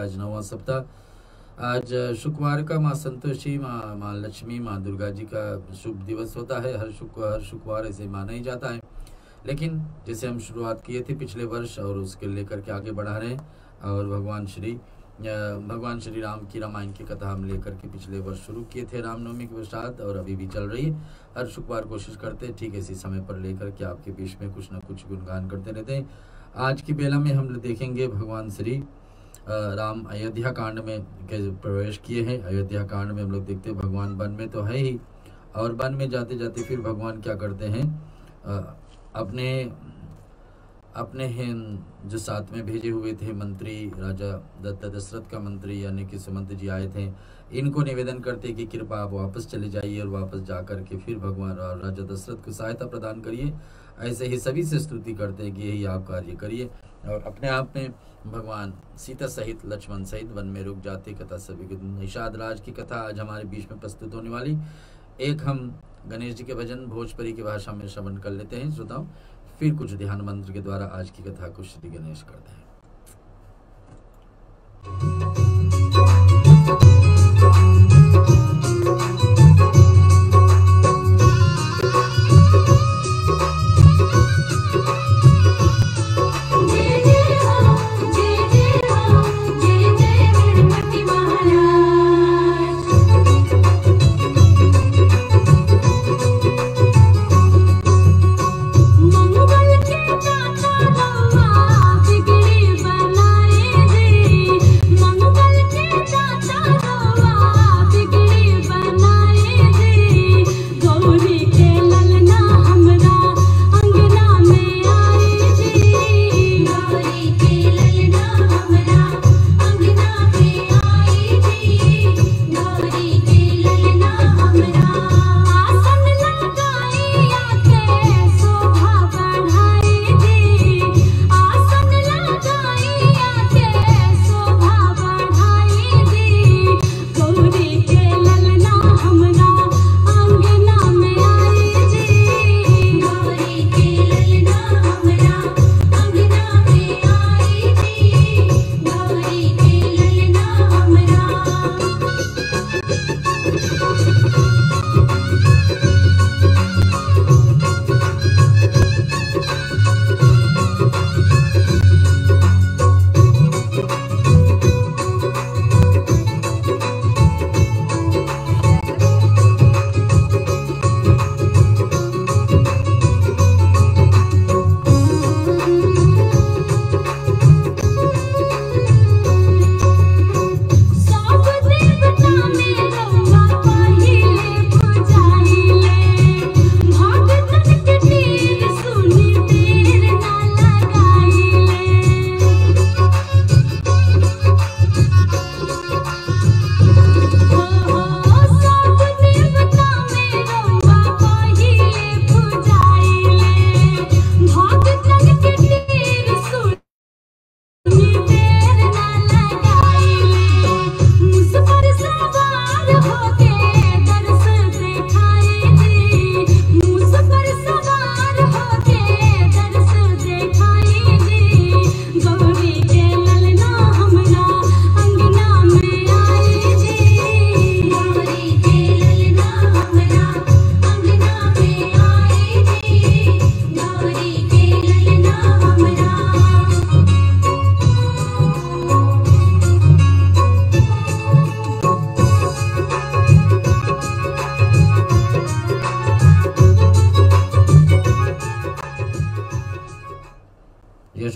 आज 9वां सप्ताह। आज शुक्रवार का माँ संतोषी, माँ लक्ष्मी, माँ दुर्गा जी का शुभ दिवस होता है। हर शुक्रवार ऐसे माना ही जाता है, लेकिन जैसे हम शुरुआत किए थे पिछले वर्ष और उसके लेकर के आगे बढ़ा रहे हैं, और भगवान श्री राम की रामायण की कथा हम लेकर के पिछले वर्ष शुरू किए थे रामनवमी के पश्चात, और अभी भी चल रही है। हर शुक्रवार कोशिश करते हैं ठीक इसी समय पर लेकर के आपके बीच में कुछ न कुछ गुणगान करते रहते हैं। आज की बेला में हम देखेंगे भगवान श्री राम अयोध्या कांड में प्रवेश किए हैं। अयोध्या कांड में हम लोग देखते हैं भगवान वन में तो है ही, और वन में जाते जाते फिर भगवान क्या करते हैं, अपने जो साथ में भेजे हुए थे मंत्री, राजा दशरथ का मंत्री यानी कि सुमंत जी आए थे, इनको निवेदन करते कि कृपा आप वापस चले जाइए और वापस जा कर के फिर भगवान और राजा दशरथ को सहायता प्रदान करिए। ऐसे ही सभी से स्तुति करते हैं कि यही आप कार्य करिए, और अपने आप में भगवान सीता सहित लक्ष्मण सहित वन में रुक जाते। कथा सभी निषाद राज की कथा आज हमारे बीच में प्रस्तुत होने वाली। एक हम गणेश जी के भजन भोजपुरी की भाषा में श्रवण कर लेते हैं श्रोताओं, फिर कुछ ध्यान मंत्र के द्वारा आज की कथा को श्री गणेश करते हैं।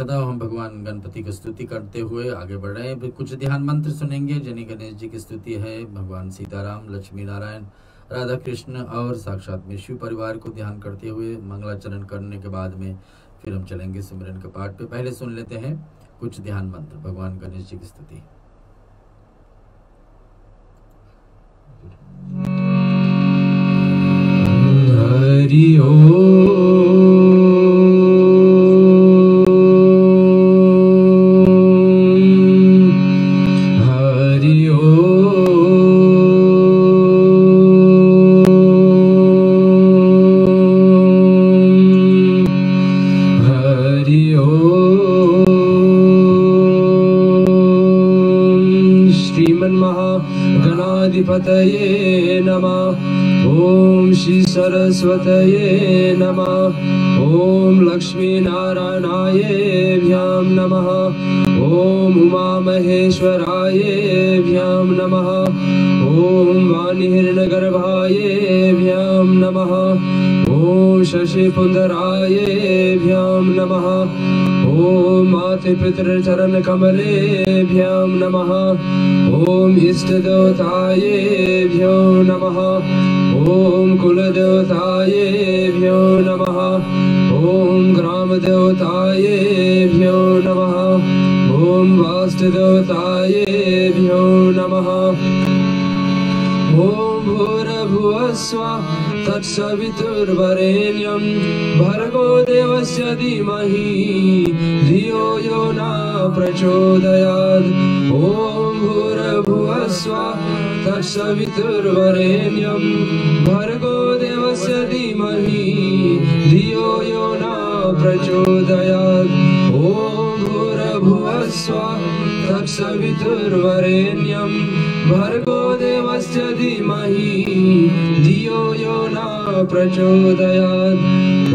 हम भगवान गणपति की स्तुति करते हुए आगे बढ़ रहे हैं। कुछ ध्यान मंत्र सुनेंगे। जिन्हें गणेश जी की स्तुति है, भगवान सीताराम, लक्ष्मी नारायण, राधा कृष्ण और साक्षात में शिव परिवार को ध्यान करते हुए मंगलाचरण करने के बाद में फिर हम चलेंगे सिमरन के पाठ पे। पहले सुन लेते हैं कुछ ध्यान मंत्र भगवान गणेश जी की स्तुति। हरि ओम। गणपतये नमः। ओम श्री सरस्वतये नमः। ओम लक्ष्मी नारायणाय भ्याम नमः। ओम उमा महेश्वराय भ्याम नमः। ओम वाणी हिरण्यगर्भाय भ्याम नमः। ओम शशिपुंडराय भ्याम नमः। ओम माते पितृ चरण कमले भ्याम नमः। ओम इष्ट देवताय भ्यो नमः। ओम कुल देवताय भ्यो नमः। ओम ग्राम देवताय भ्यो नमः। ओम वास्तु देवताय भ्यो नमः। ओम भूर्भुवस्सुः तत्सवितुर्वरेण्यं भर्गो देवस्य धीमहि धियो यो न प्रचोदयात्। ओम भूर्भुवस्सुः तत्सवितुर्वरेण्यं भर्गो देवस्य धीमहि धियो यो न प्रचोदयात्। ओम भूर्भुवस्सुः तत्सवितुर्वरेण्यं भर्गो देवस्य धीमहि धियो यो न प्रचोदयात्।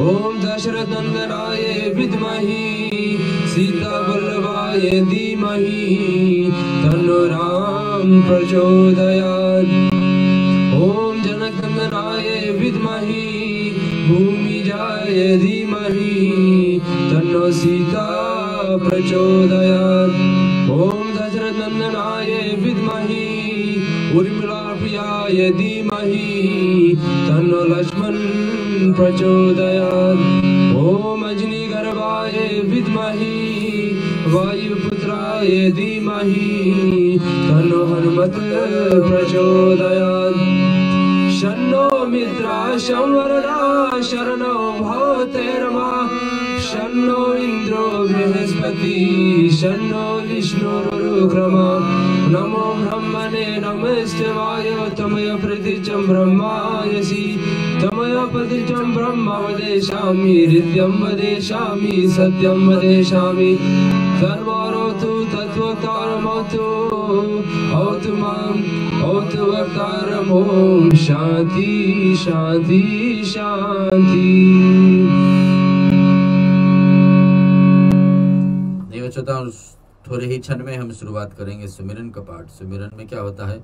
ओम दशरथनंदनाय विद्महि सीतावल्लभाय धीमहि तन्नो राम प्रचोदयात्। ओम जनकनंदनाय विद्महि भूमिजाय धीमहि तन्नो सीता प्रचोदयात्। ओम दशरथनंदनाय विद्महि उर्मिलाप्रियाय धीमहि तन्नो लक्ष्मण प्रचोदयात्। ओम अजनीगर्भाय विद्महि वायुपुत्राय धीमहि तन्नो हनुमत प्रचोदयात्। शन्नो मित्राः संवरणाः शरणो भवतेर्मा। शन्नो इन्द्रो बृहस्पतिः शन्नो विष्णुरुक्रमः। नमो ब्रह्मणे नमस्तेवाय तमय प्रतीचं ब्रह्मायसि तमय प्रतीचं ब्रह्म वदेशामि हृद्यं वदेशामि सत्यं वदेशामि। सर्वरोतु तत्त्वकारमोतु औतु माम् औतु वक्तारम्। ओम शांति शांति शांति। थोड़े ही क्षण में हम शुरुआत करेंगे सुमिरन का पाठ। सुमिरन में क्या होता है,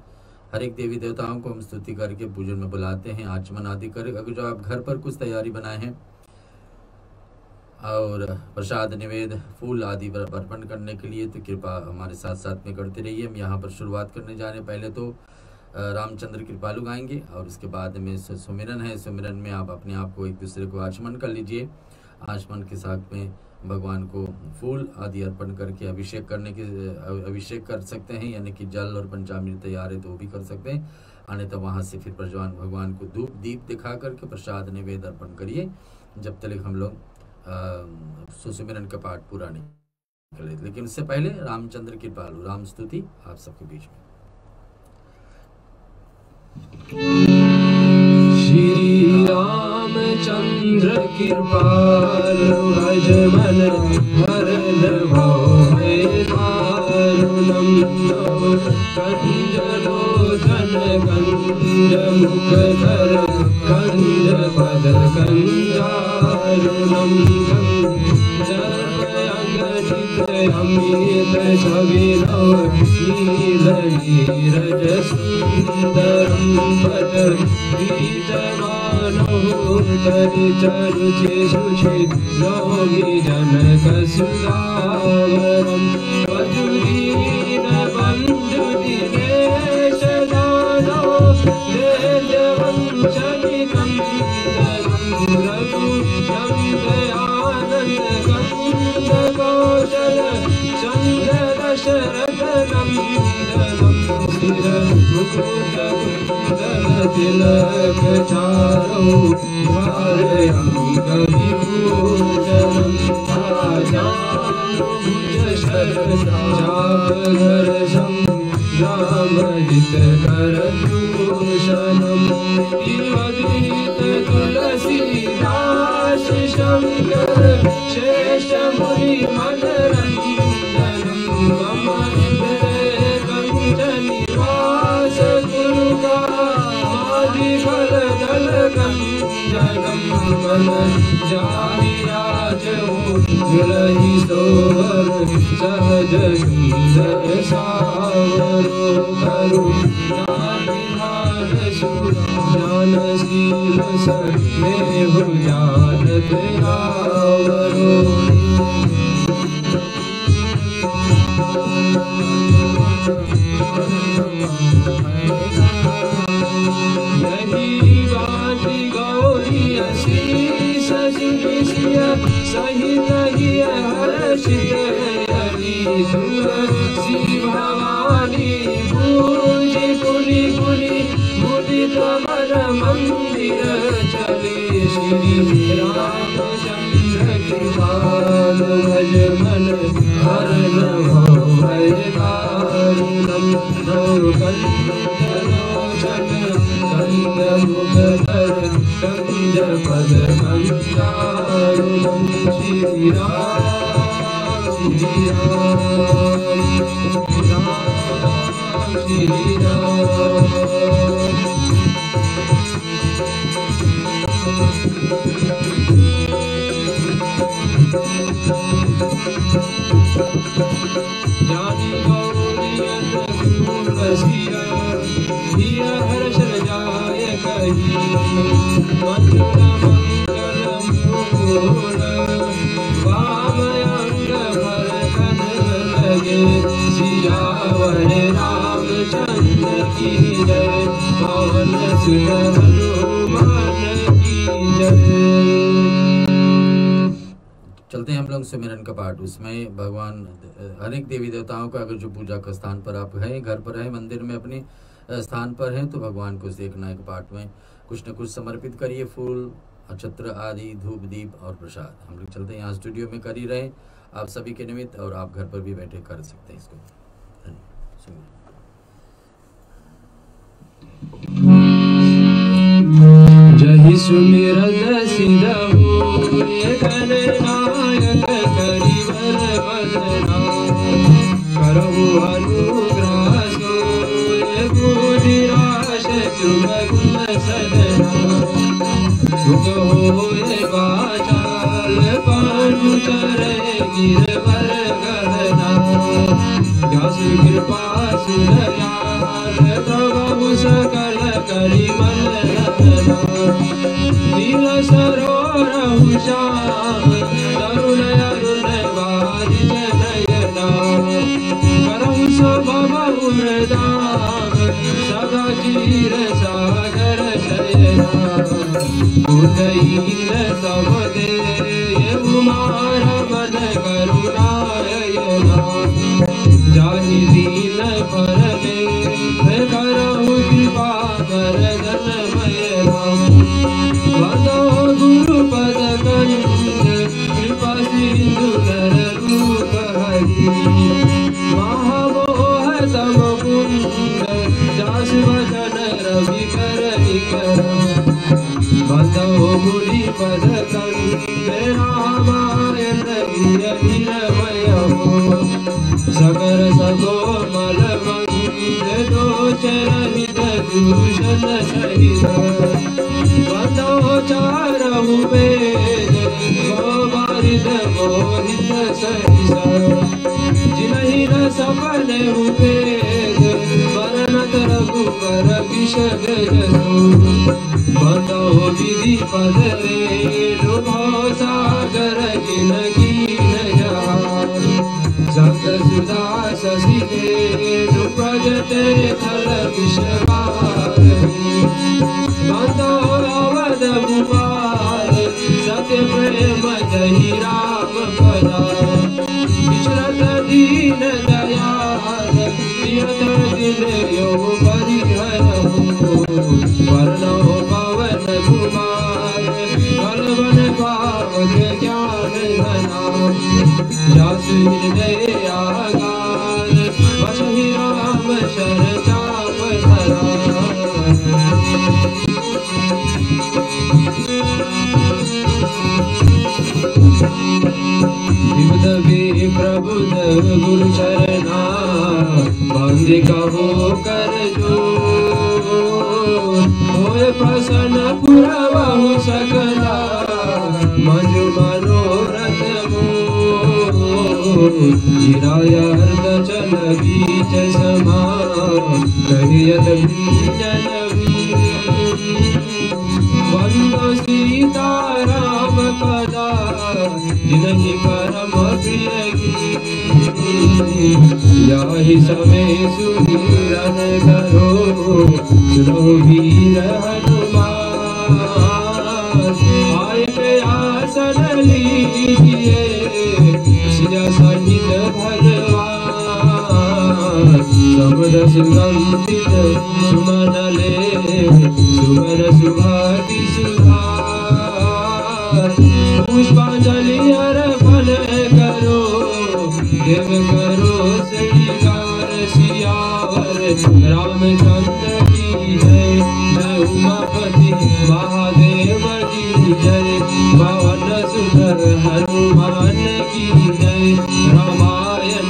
हर एक देवी देवताओं को हम स्तुति करके पूजन में बुलाते हैं, आचमन आदि कर। अगर जो आप घर पर कुछ तैयारी बनाए हैं और प्रसाद निवेद फूल आदि अर्पण करने के लिए, तो कृपा हमारे साथ साथ में करते रहिए। हम यहाँ पर शुरुआत करने जा रहे हैं। पहले तो रामचंद्र कृपालु गाएंगे और उसके बाद में सुमिरन है। सुमिरन में आप अपने आप को एक दूसरे को आचमन कर लीजिए। आचमन के साथ में भगवान को फूल आदि अर्पण करके अभिषेक कर सकते हैं, यानी कि जल और पंचामृत तैयार है तो वो भी कर सकते हैं। आने तो वहाँ से फिर भगवान को धूप दीप दिखा करके प्रसाद निवेद अर्पण करिए, जब तक हम लोग सुमिरन का पाठ पूरा नहीं करें। लेकिन उससे पहले रामचंद्र कृपालु राम स्तुति आप सबके बीच में। श्री रामचंद्र कृपालु भज मन हरन भवे दारुणं। कंजलोचन कंज मुखधर कंज पद कंजारुणं। सर्वंगचित अमित छविनो नील नीरज सुंदरं भज गीतमानो तरि चरुचि शुचि नौमि जनक सुदावरं। वजुदीन बंधु दिनेश दानो देजवंशनिकं रघु दयानंद कंद कौशल चंद्र दशरथ नंदनं। स्थिर मुकुट कुंडल तिलक चारौ धारयंग विभूषणं। आजानुभुज शरचापधर संग्रामजित करभूषणं। इवदीत तुलसीदास शंकर श्रेष्ठ मुनि मनरंजनं। मम हृदय कंठ निवास कुरुका चंदनम बल जाहि राजहु दुलहि सोवर सहज सुंदर सावरो करुणानिधान सुर ज्ञानशील समेहु जानत आवरो सहित हर्षित हरि तुलसी भवानी पूजी पुनि पुनि मुदित मन मंदिर चले श्री रामचंद्र कृपाल भज मन हरण भय कारुणम कंचन कंद मुखधर कंज पद कंदारुणम श्री राम श्री राम श्री राम जानी गौरियन गुणसिया हिया हर्ष जाय कही मंगल मंगल मूल वामयंग भरतन लगे सियावर रामचंद्र की जय पवन सुत हनुमान की जय। चलते हैं हम लोग सुमिरन का पाठ। उसमें भगवान अनेक देवी देवताओं का अगर जो पूजा का स्थान पर आप हैं, घर पर हैं, मंदिर में अपने स्थान पर हैं, तो भगवान को देखना एक पाठ में कुछ न कुछ समर्पित करिए, फूल नक्षत्र आदि, धूप दीप और प्रसाद। हम लोग चलते हैं, यहाँ स्टूडियो में कर ही रहे आप सभी के निमित्त, और आप घर पर भी बैठे कर सकते हैं इसको। जहि सुमिरन सिद्धहु गणनायक करिवर बदना करहु अनुग्रह सोय बुधिराश शुभ गुण सदना सुख होए बाचाल पांडु चरे गिरवर गहना जासु कृपा सुदयाल प्रभु सकल करि मन रतना नील सरोरहु श्याम तरुण अरुण बारिज नयना करहु स्वभाव मृदाम सदा चीर सागर शयना उदयीन सब देय उमार मन करुणायना जाहि दीन पर में करहु कृपा वरदन मयना वदो गुरुपद कंद कृपा सिंधु नर रूप हरि महामोह तम कुंद दास वदन रवि कर निकर वदो मुनि पद कंद रामायण निरमय हो सगर सगो मल मंद दोष रहित दूषण सहित वदो चारहु वेद गोवारिद मोहित सहिसा जिनहि न सपने भेद वर्णत रघुवर विशद जसु वदो विधि पद रेणु सागर जिन कीन सत सुधा शशि केनु प्रजते थल विषवारहि बंदो अवध भूपाल सत्य प्रेम जहि राम पदा विचरत दीन दयाल प्रियत दिन यो परिहरहु वर्णो पवन कुमार बलवन पावक ज्ञान घना जासु हृदय आगार बसहि राम शरचाप धरा विबुध विप्रबुध गुरु चरना बंदी कहो कर जो होय प्रसन्न पुरव बहु सकला मज मनोरथ गिरायर्द चल बीच समा कहियत भीजन वंदो सीता राम पदा जिनहि परम प्रिय याहि समय सुमिरन करो सुनो वीर हनुमान आय प्रयासन लीजिए सिया सहित भगवान समद सुगंधित सुमन ले सुमन सुभाति सुधार पुष्पांजलि अर्पण करो देव करो श्रीकार सियावर रामचंद्र की जय जय उमापति महादेव की जय पवन सुत हनुमान की जय रामायण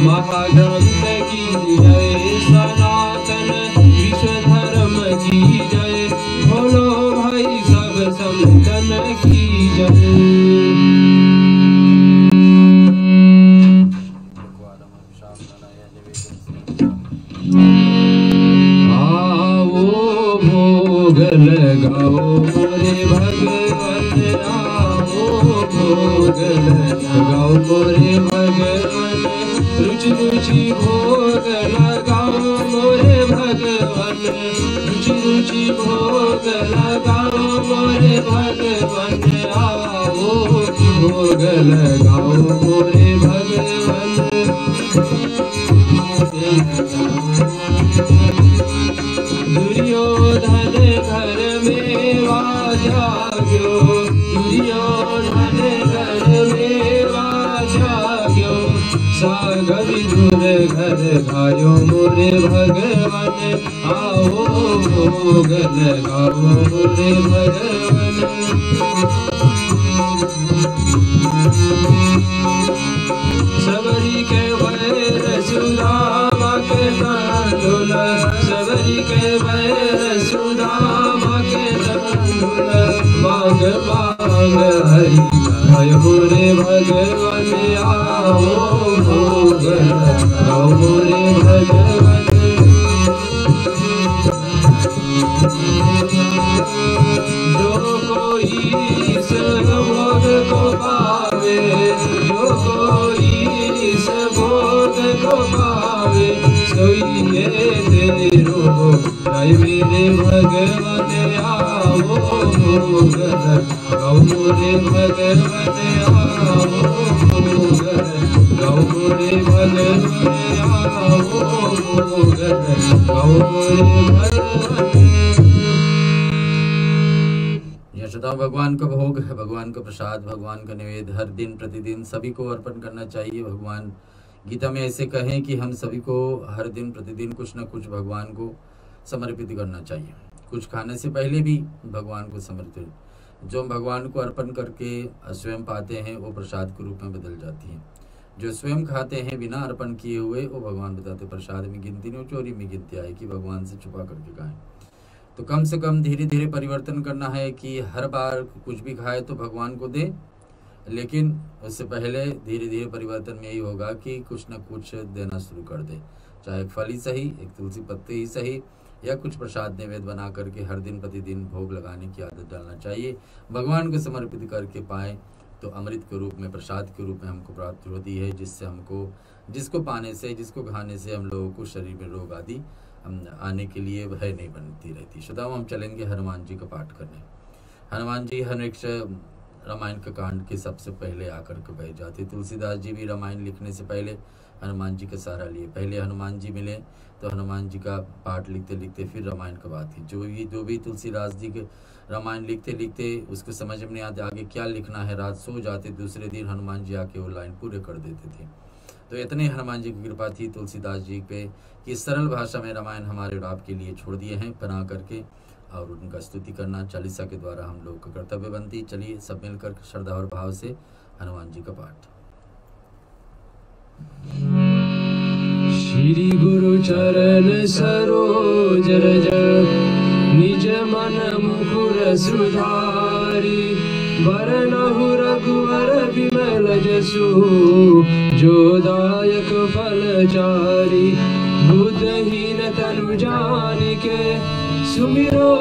महाग्रंथ की जय सनातन विश्व धर्म की जय बोलो भाई सब संतन की जय। लगाओ मोरे भगवन आओ भोग लगाओ मोरे भगवन रुचि रुचि भोग लगाओ मोरे भगवन रुचि रुचि भोग लगाओ मोरे भगवन आओ भोग लगाओ मोरे भगवन दुर्योधन घर में जाग्यो दुर्योधन घर में जाग्यो साग विदुर घर गायो मोरे भगवन आओ भोग लगाओ मोरे भगवन सबरी के वैर सुदामा के तंडुल सबरी के वैर सुदामा के तंडुल मांग मांग हरि आय मोरे भगवन आओ भोग लगाओ मोरे भगवन जो कोई इस भोग को पावे जो कोई इस भोग को पावे सोई ये तेरो जय मेरे भगवन आओ भोग लगाओ मोरे भगवन आओ भोग लगाओ मोरे भगवन आओ भोग लगाओ मोरे भगवन। यशोदा भगवान का भोग है, भगवान का प्रसाद, भगवान का निवेद हर दिन प्रतिदिन सभी को अर्पण करना चाहिए। भगवान गीता में ऐसे कहें कि हम सभी को हर दिन प्रतिदिन कुछ न कुछ भगवान को समर्पित करना चाहिए। कुछ खाने से पहले भी भगवान को समर्पित, जो भगवान को अर्पण करके स्वयं पाते हैं वो प्रसाद के रूप में बदल जाती है। जो स्वयं खाते हैं बिना अर्पण किए हुए वो भगवान बताते प्रसाद में गिनती नहीं, चोरी में गिनती आए कि भगवान से छुपा करके खाएं। तो कम से कम धीरे धीरे परिवर्तन करना है कि हर बार कुछ भी खाए तो भगवान को दे, लेकिन उससे पहले धीरे धीरे परिवर्तन में यही होगा कि कुछ न कुछ देना शुरू कर दे, चाहे एक फल ही सही, एक तुलसी पत्ते ही सही, या कुछ प्रसाद नैवेद्य बना करके हर दिन प्रतिदिन भोग लगाने की आदत डालना चाहिए। भगवान को समर्पित करके पाएँ तो अमृत के रूप में, प्रसाद के रूप में हमको प्राप्त होती है, जिससे हमको, जिसको पाने से, जिसको खाने से हम लोगों को शरीर में रोग आदि आने के लिए भय नहीं बनती रहती। श्रोताओं, हम चलेंगे हनुमान जी का पाठ करने। हनुमान जी हर एक रामायण के कांड के सबसे पहले आकर के बैठ जाते। तुलसीदास जी भी रामायण लिखने से पहले हनुमान जी का सहारा लिए। पहले हनुमान जी मिले तो हनुमान जी का पाठ लिखते लिखते फिर रामायण का बात थी। जो भी तुलसीदास जी के रामायण लिखते लिखते उसको समझ में नहीं आते आगे क्या लिखना है, रात सो जाते, दूसरे दिन हनुमान जी आके वो लाइन पूरे कर देते थे। तो इतने हनुमान जी की कृपा थी तुलसीदास जी पे कि सरल भाषा में रामायण हमारे और आपके लिए छोड़ दिए हैं बना करके, और उनका स्तुति करना चालीसा के द्वारा हम लोग का कर्तव्य बनती। चलिए सब मिलकर श्रद्धा और भाव से हनुमान जी का पाठ। श्री गुरु चरण सरोज रज निज मन मुकुर सुधारी वरनहु रघुवर विमल जसु जो दायक फलचारी बुद्धहीन तनु जानिके सुमिरो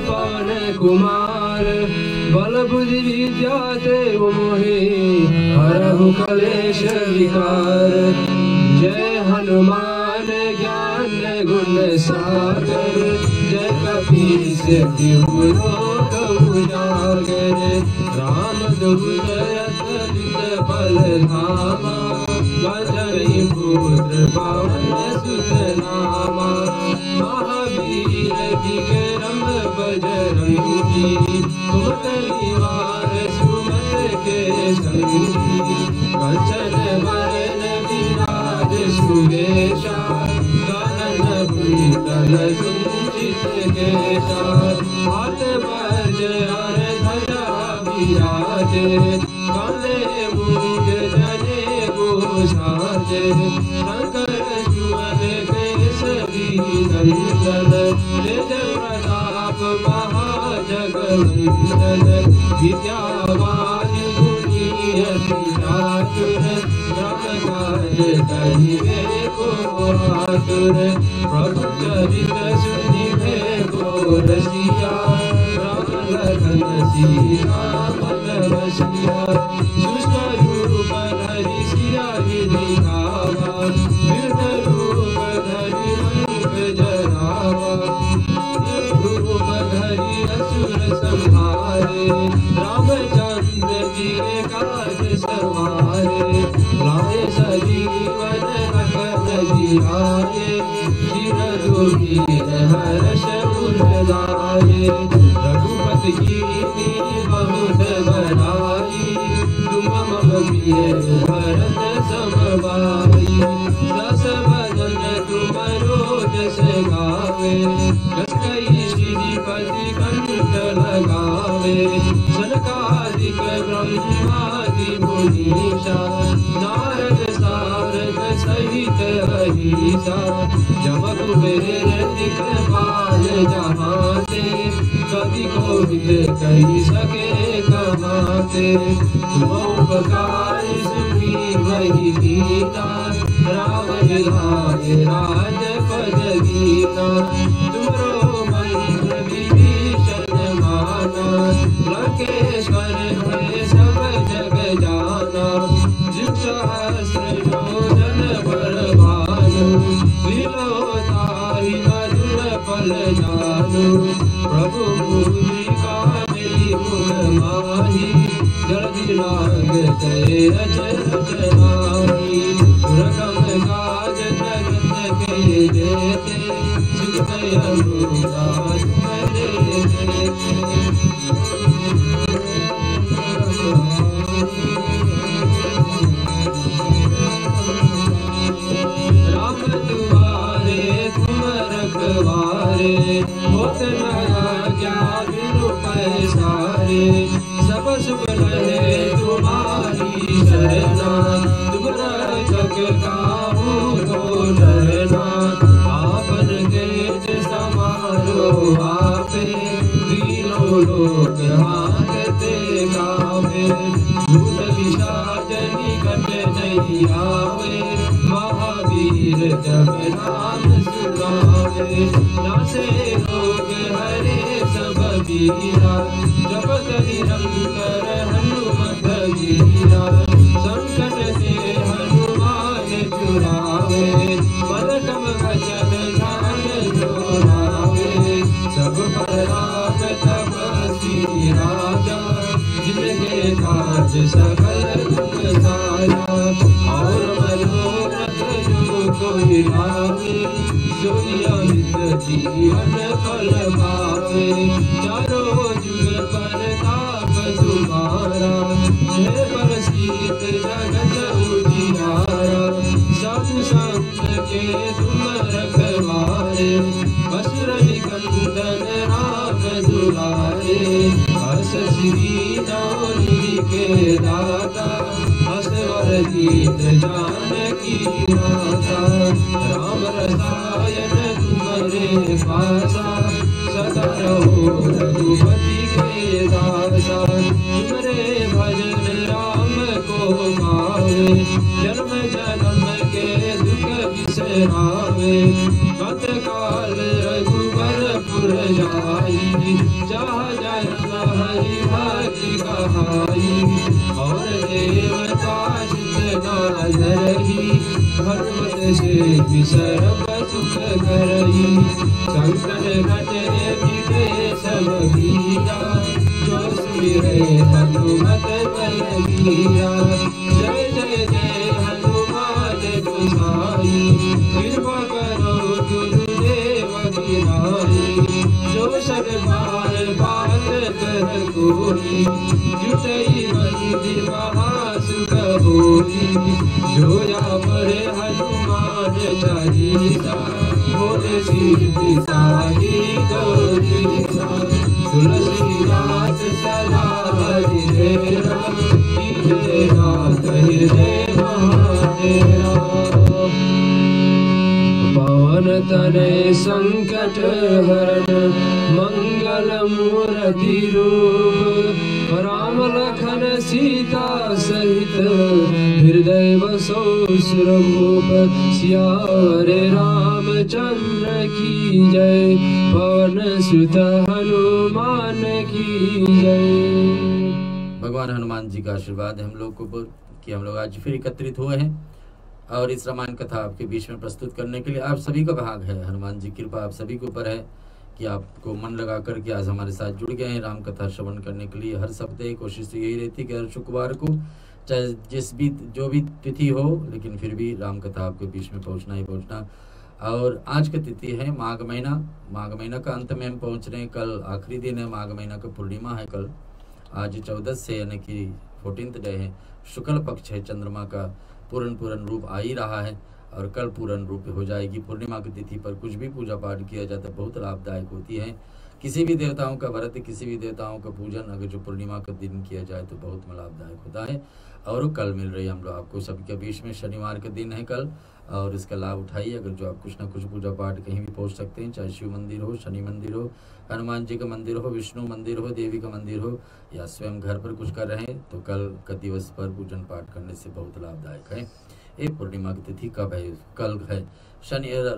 पवन कुमार बल बुद्धि विद्या देव मोहे हरहु कलेश विकार जय हनुमान ज्ञान गुण सागर जय कपीस तिहु लोक उजागर रामदूत अतुलित बल धामा बजरंगी पुत्र पवन सुत नामा महावीर विक्रम बजरंगी कुमति निवार सुमति के संगी कंचन वरण विराज सुवेशा कानन कुंडल कुंचित केशा हाथ वज्र ध्वजा विराजे काले मूंज जनेऊ साजे शंकर सुवन केसरी नंदन तेज प्रताप महाजगवंदन विद्यावान गुणी अति चातुर ब्रह्मचार्य कहिबे को आतुर प्रभु चरित सुनिबे को रसिया राम लखन सीता मन बसिया दुष्ट रूप धरि सिया दिखावा विरत रूप धरि लंक जरावा रूप धरि असुर संहारे रामचंद्र जी के काज सवारे लाए सजीवन लखन जियाए चिर दुखीन हर्ष उर लाए रघुपति कीनी बहुत बड़ाई तुम मम प्रिय भरत सम भाई दस बदन तुम रोजस गावे दस कई श्रीपति कंठ लगावे सनकादिक ब्रह्मादि मुनीषा नारद सारद सहित अहिसा जब कुबेर दिखपाल जहाँ से कवि कोविद कही सके कहाँ से तुम उपकार सुखी वही गीता रावण लाए राज पद गीता तुमरो मंत्र विभीषण माना लंकेश्वर है सब जग जाना जुग सहस्र योजन पर भानु लीलोताहि मधुर फल जानू प्रभु मुद्रिका मेरी मुख माही जल्दी लागते रचनाही रकम काज जगत के देते सुखय अमृतास मेरे राम दुआरे तुम रखवारे होत न क्या बिनु पैसारे सब सुख लहे तुम्हारी शरणा तुम रक्षक काहू को डरना आपन तेज समारो आपे तीनों लोक हारते गावे भूत पिशाच निकट नहीं आवे महावीर जब नाम सुनावे नासे रोग हरे सब पीरा जपत निरंतर हनुमत वीरा संकट से हनुमान छुड़ावे मन कम वचन ध्यान जोड़ावे सब पर राम तपस्वी राजा जिनके काज सकल दुख सारा और मनोरथ जो कोई लावे सोई अमित जीवन फल पावे चारों जुग परताप तुम्हारा जय प्रसिद्ध जगत उजियारा साधु संत के तुम रखवारे असुर निकंदन राम दुलारे हर्ष श्री नौनी के दाता असवर दीन जानकी माता राम रसायन तुम्हारे पासा सदा रहो रघुपति के जन्म जन्म के दुख बिसरावे कत काल रघुबरपुर जाई जहाँ जन्म हरि भक्ति कहाई और देवता चित न धरही धर्म से विसरब सुख करही संकट कटे मिटे सब पीरा जो सुमिरे हनुमत बलबीरा जय जय जय हनुमान गोसाई कृपा करो गुरुदेव गिराई जो सब बार बात कर कोई जुटई मंदिर महासुख होई जो या पढ़े हनुमान चालीसा बोले सिद्धि साई गौरीसा तुलसीदास सदा हरिदेरा कीजेरा हृदय महादेरा पवन तनय संकट हरण मंगल मूर्ति रूप राम लखन सीता सहित हृदय बसो सुरभूप सियावर रामचंद्र की जय पवन सुत हनुमान की जय। भगवान हनुमान जी का आशीर्वाद हम लोग को कि हम लोग आज फिर एकत्रित हुए हैं और इस रामायण कथा आपके बीच में प्रस्तुत करने के लिए आप सभी का भाग है। हनुमान जी कृपा आप सभी के ऊपर है कि आपको मन लगा करके आज हमारे साथ जुड़ गए हैं राम कथा श्रवण करने के लिए। हर सप्ताह कोशिश तो यही रहती है कि हर शुक्रवार को चाहे जो भी तिथि हो, लेकिन फिर भी राम कथा आपके बीच में पहुंचना ही पहुंचना। और आज की तिथि है माघ महीना। माघ महीना का अंत में हम पहुंच रहे हैं। कल आखिरी दिन है माघ महीना का, पूर्णिमा है कल। आज 14 से यानी कि 14th डे है, शुक्ल पक्ष है, चंद्रमा का पूर्ण रूप आ ही रहा है और कल पूर्ण रूप हो जाएगी। पूर्णिमा की तिथि पर कुछ भी पूजा पाठ किया जाता है बहुत लाभदायक होती है। किसी भी देवताओं का व्रत, किसी भी देवताओं का पूजन अगर जो पूर्णिमा के दिन किया जाए तो बहुत लाभदायक होता है। और कल मिल रही है हम लोग आपको सबके बीच में, शनिवार का दिन है कल, और इसका लाभ उठाइए। अगर जो आप कुछ ना कुछ पूजा पाठ कहीं भी पहुंच सकते हैं, चाहे शिव मंदिर हो, शनि मंदिर हो, हनुमान जी का मंदिर हो, विष्णु मंदिर हो, देवी का मंदिर हो, या स्वयं घर पर कुछ कर रहे हैं तो कल का दिवस पर पूजन पाठ करने से बहुत लाभदायक है। ये पूर्णिमा की तिथि कब है? कल है।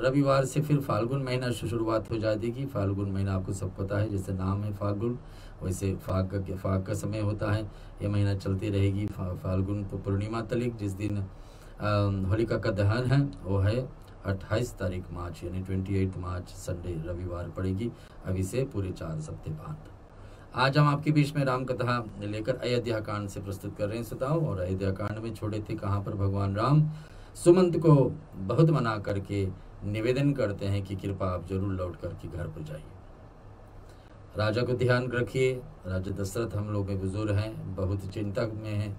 रविवार से फिर फाल्गुन महीना से शुरुआत हो जाएगी। फाल्गुन महीना आपको सब पता है, जैसे नाम है फाल्गुन, वैसे फाग का समय होता है। ये महीना चलती रहेगी फाल्गुन। तो पूर्णिमा तलिक जिस दिन होलिका का दहन है वो है 28 तारीख मार्च, यानी 28 मार्च संडे रविवार पड़ेगी। अभी से पूरे 4 सप्ताह बाद आज हम आपके बीच में राम कथा लेकर अयोध्या कांड से प्रस्तुत कर रहे हैं श्रोताओं। और अयोध्या कांड में छोड़े थे कहाँ पर भगवान राम सुमंत को बहुत मना करके निवेदन करते हैं कि कृपा आप जरूर लौट करके घर पर जाइए। राजा को ध्यान रखिए, राजा दशरथ हम लोग में बुजुर्ग हैं, बहुत चिंता में हैं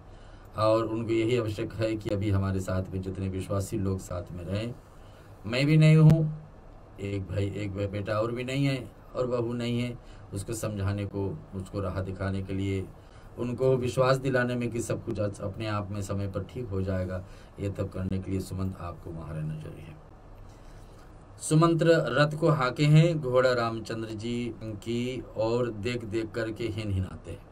और उनको यही आवश्यक है कि अभी हमारे साथ में जितने विश्वासी लोग साथ में रहें। मैं भी नहीं हूँ, एक बेटा और भी नहीं है और बहू नहीं है, उसको समझाने को, उसको राह दिखाने के लिए, उनको विश्वास दिलाने में कि सब कुछ अपने आप में समय पर ठीक हो जाएगा, ये तब करने के लिए सुमंत आपको वहाँ रहना जरूरी है। सुमंत्र रथ को हाके हैं, घोड़ा रामचंद्र जी की और देख देख करके हिनहिनाते हैं।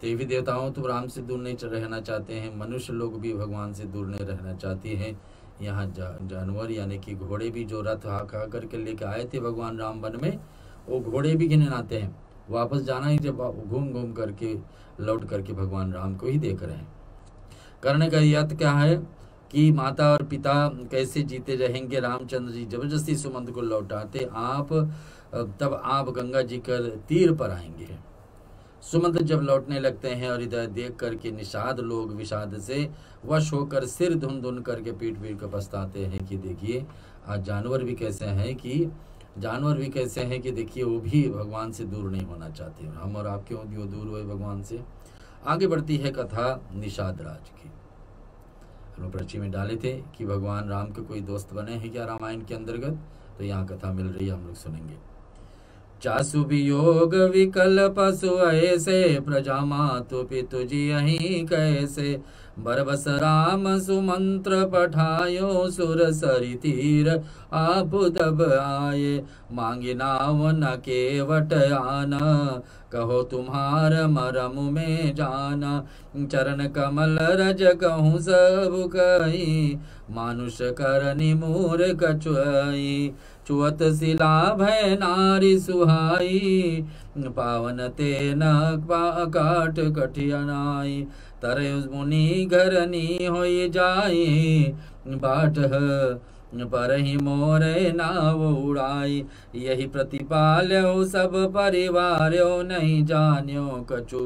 देवी देवताओं तो राम से दूर नहीं रहना चाहते हैं, मनुष्य लोग भी भगवान से दूर नहीं रहना चाहते हैं। यहाँ जानवर यानी कि घोड़े भी जो रथ हाका करके लेके आए थे भगवान राम वन में, वो घोड़े भी घिनहिनाते हैं। वापस जाना ही जब घूम घूम करके लौट करके भगवान राम को ही देख रहे हैं। करने का यत्न क्या है कि माता और पिता कैसे जीते रहेंगे। रामचंद्र जी जबरदस्ती सुमंत को लौटाते, तब आप गंगा जी कर तीर पर आएंगे। सुमंत जब लौटने लगते हैं और इधर देख करके निषाद लोग विषाद से वश होकर सिर धुन धुन करके पीट पीट कर पछताते हैं कि देखिए आज जानवर भी कैसे हैं कि देखिए वो भी भगवान से दूर नहीं होना चाहते। हम और आप क्यों दूर हुए भगवान से। आगे बढ़ती है कथा निषाद राज की। हम पर्ची में डाले थे कि भगवान राम के कोई दोस्त बने हैं क्या रामायण के अंतर्गत, तो यहाँ कथा मिल रही है, हम लोग सुनेंगे। चासु वियोग विकल पशु ऐसे, प्रजा मातु पितु जियहि कैसे। बरबस राम सुमंत्र पठायो, सुर सरि तीर आपु तब आये। मांगी नाव न केवट आना, कहो तुम्हार मरम में जाना। चरण कमल रज कहूँ सब कही, मानुष करनी मूर कछुआई। चुअत शिला भय नारी सुहाई, पावन ते न काट कठिनाई। तरय मुनि घरनी होई जाई, बाट पर ही मोरे नाव उड़ाई। यही प्रतिपाल्यो सब परिवार्यो, नहीं जान्यो कछु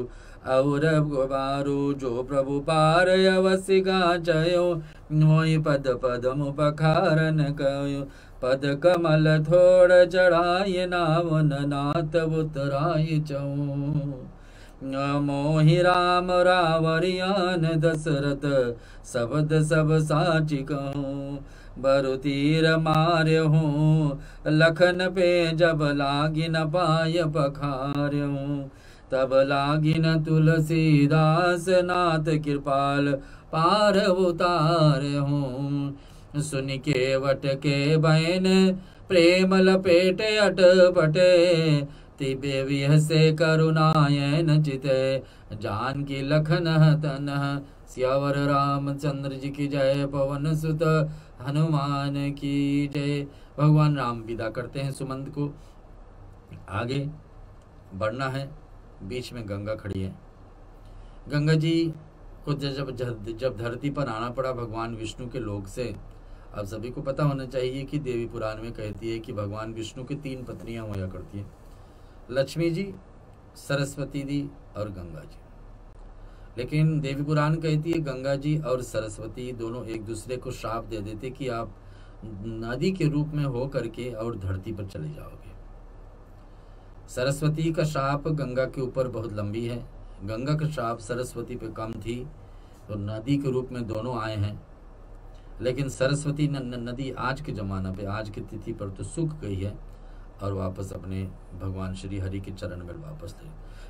और बारू। जो प्रभु पार अवश्य गाचयो, मोहि पद पदम पखारन कयो। पद कमल थोड़ चढ़ाई, नावन नाथ उतराई चऊ। मोहि राम रावरियान दशरथ, शब्द सब साचि कहूँ। बरु तीर मार्यहूँ, लखन पे जब लागी न पाय पखार्यहूँ। तब लागी न तुलसीदास, नाथ कृपाल पार उतार्यहूँ। सुनि केवट के बैन, प्रेम लपेटे अटपटे। तिबे विहसे करुणायन चिते, जानकी लखन तन। सियावर रामचंद्र जी की जय, पवन सुत हनुमान की जय। भगवान राम विदा करते हैं सुमंत को, आगे बढ़ना है। बीच में गंगा खड़ी है। गंगा जी को जब धरती पर आना पड़ा भगवान विष्णु के लोक से, अब सभी को पता होना चाहिए कि देवी पुराण में कहती है कि भगवान विष्णु की 3 पत्नियां हुआ करती हैं, लक्ष्मी जी, सरस्वती दी और गंगा जी। लेकिन देवी पुराण कहती है गंगा जी और सरस्वती दोनों एक दूसरे को श्राप दे देते कि आप नदी के रूप में हो करके और धरती पर चले जाओगे। सरस्वती का श्राप गंगा के ऊपर बहुत लंबी है, गंगा का श्राप सरस्वती पे कम थी, तो नदी के रूप में दोनों आए हैं। लेकिन सरस्वती नदी आज के ज़माना पे, आज की तिथि पर तो सूख गई है और वापस अपने भगवान श्री हरि के चरण में वापस थे।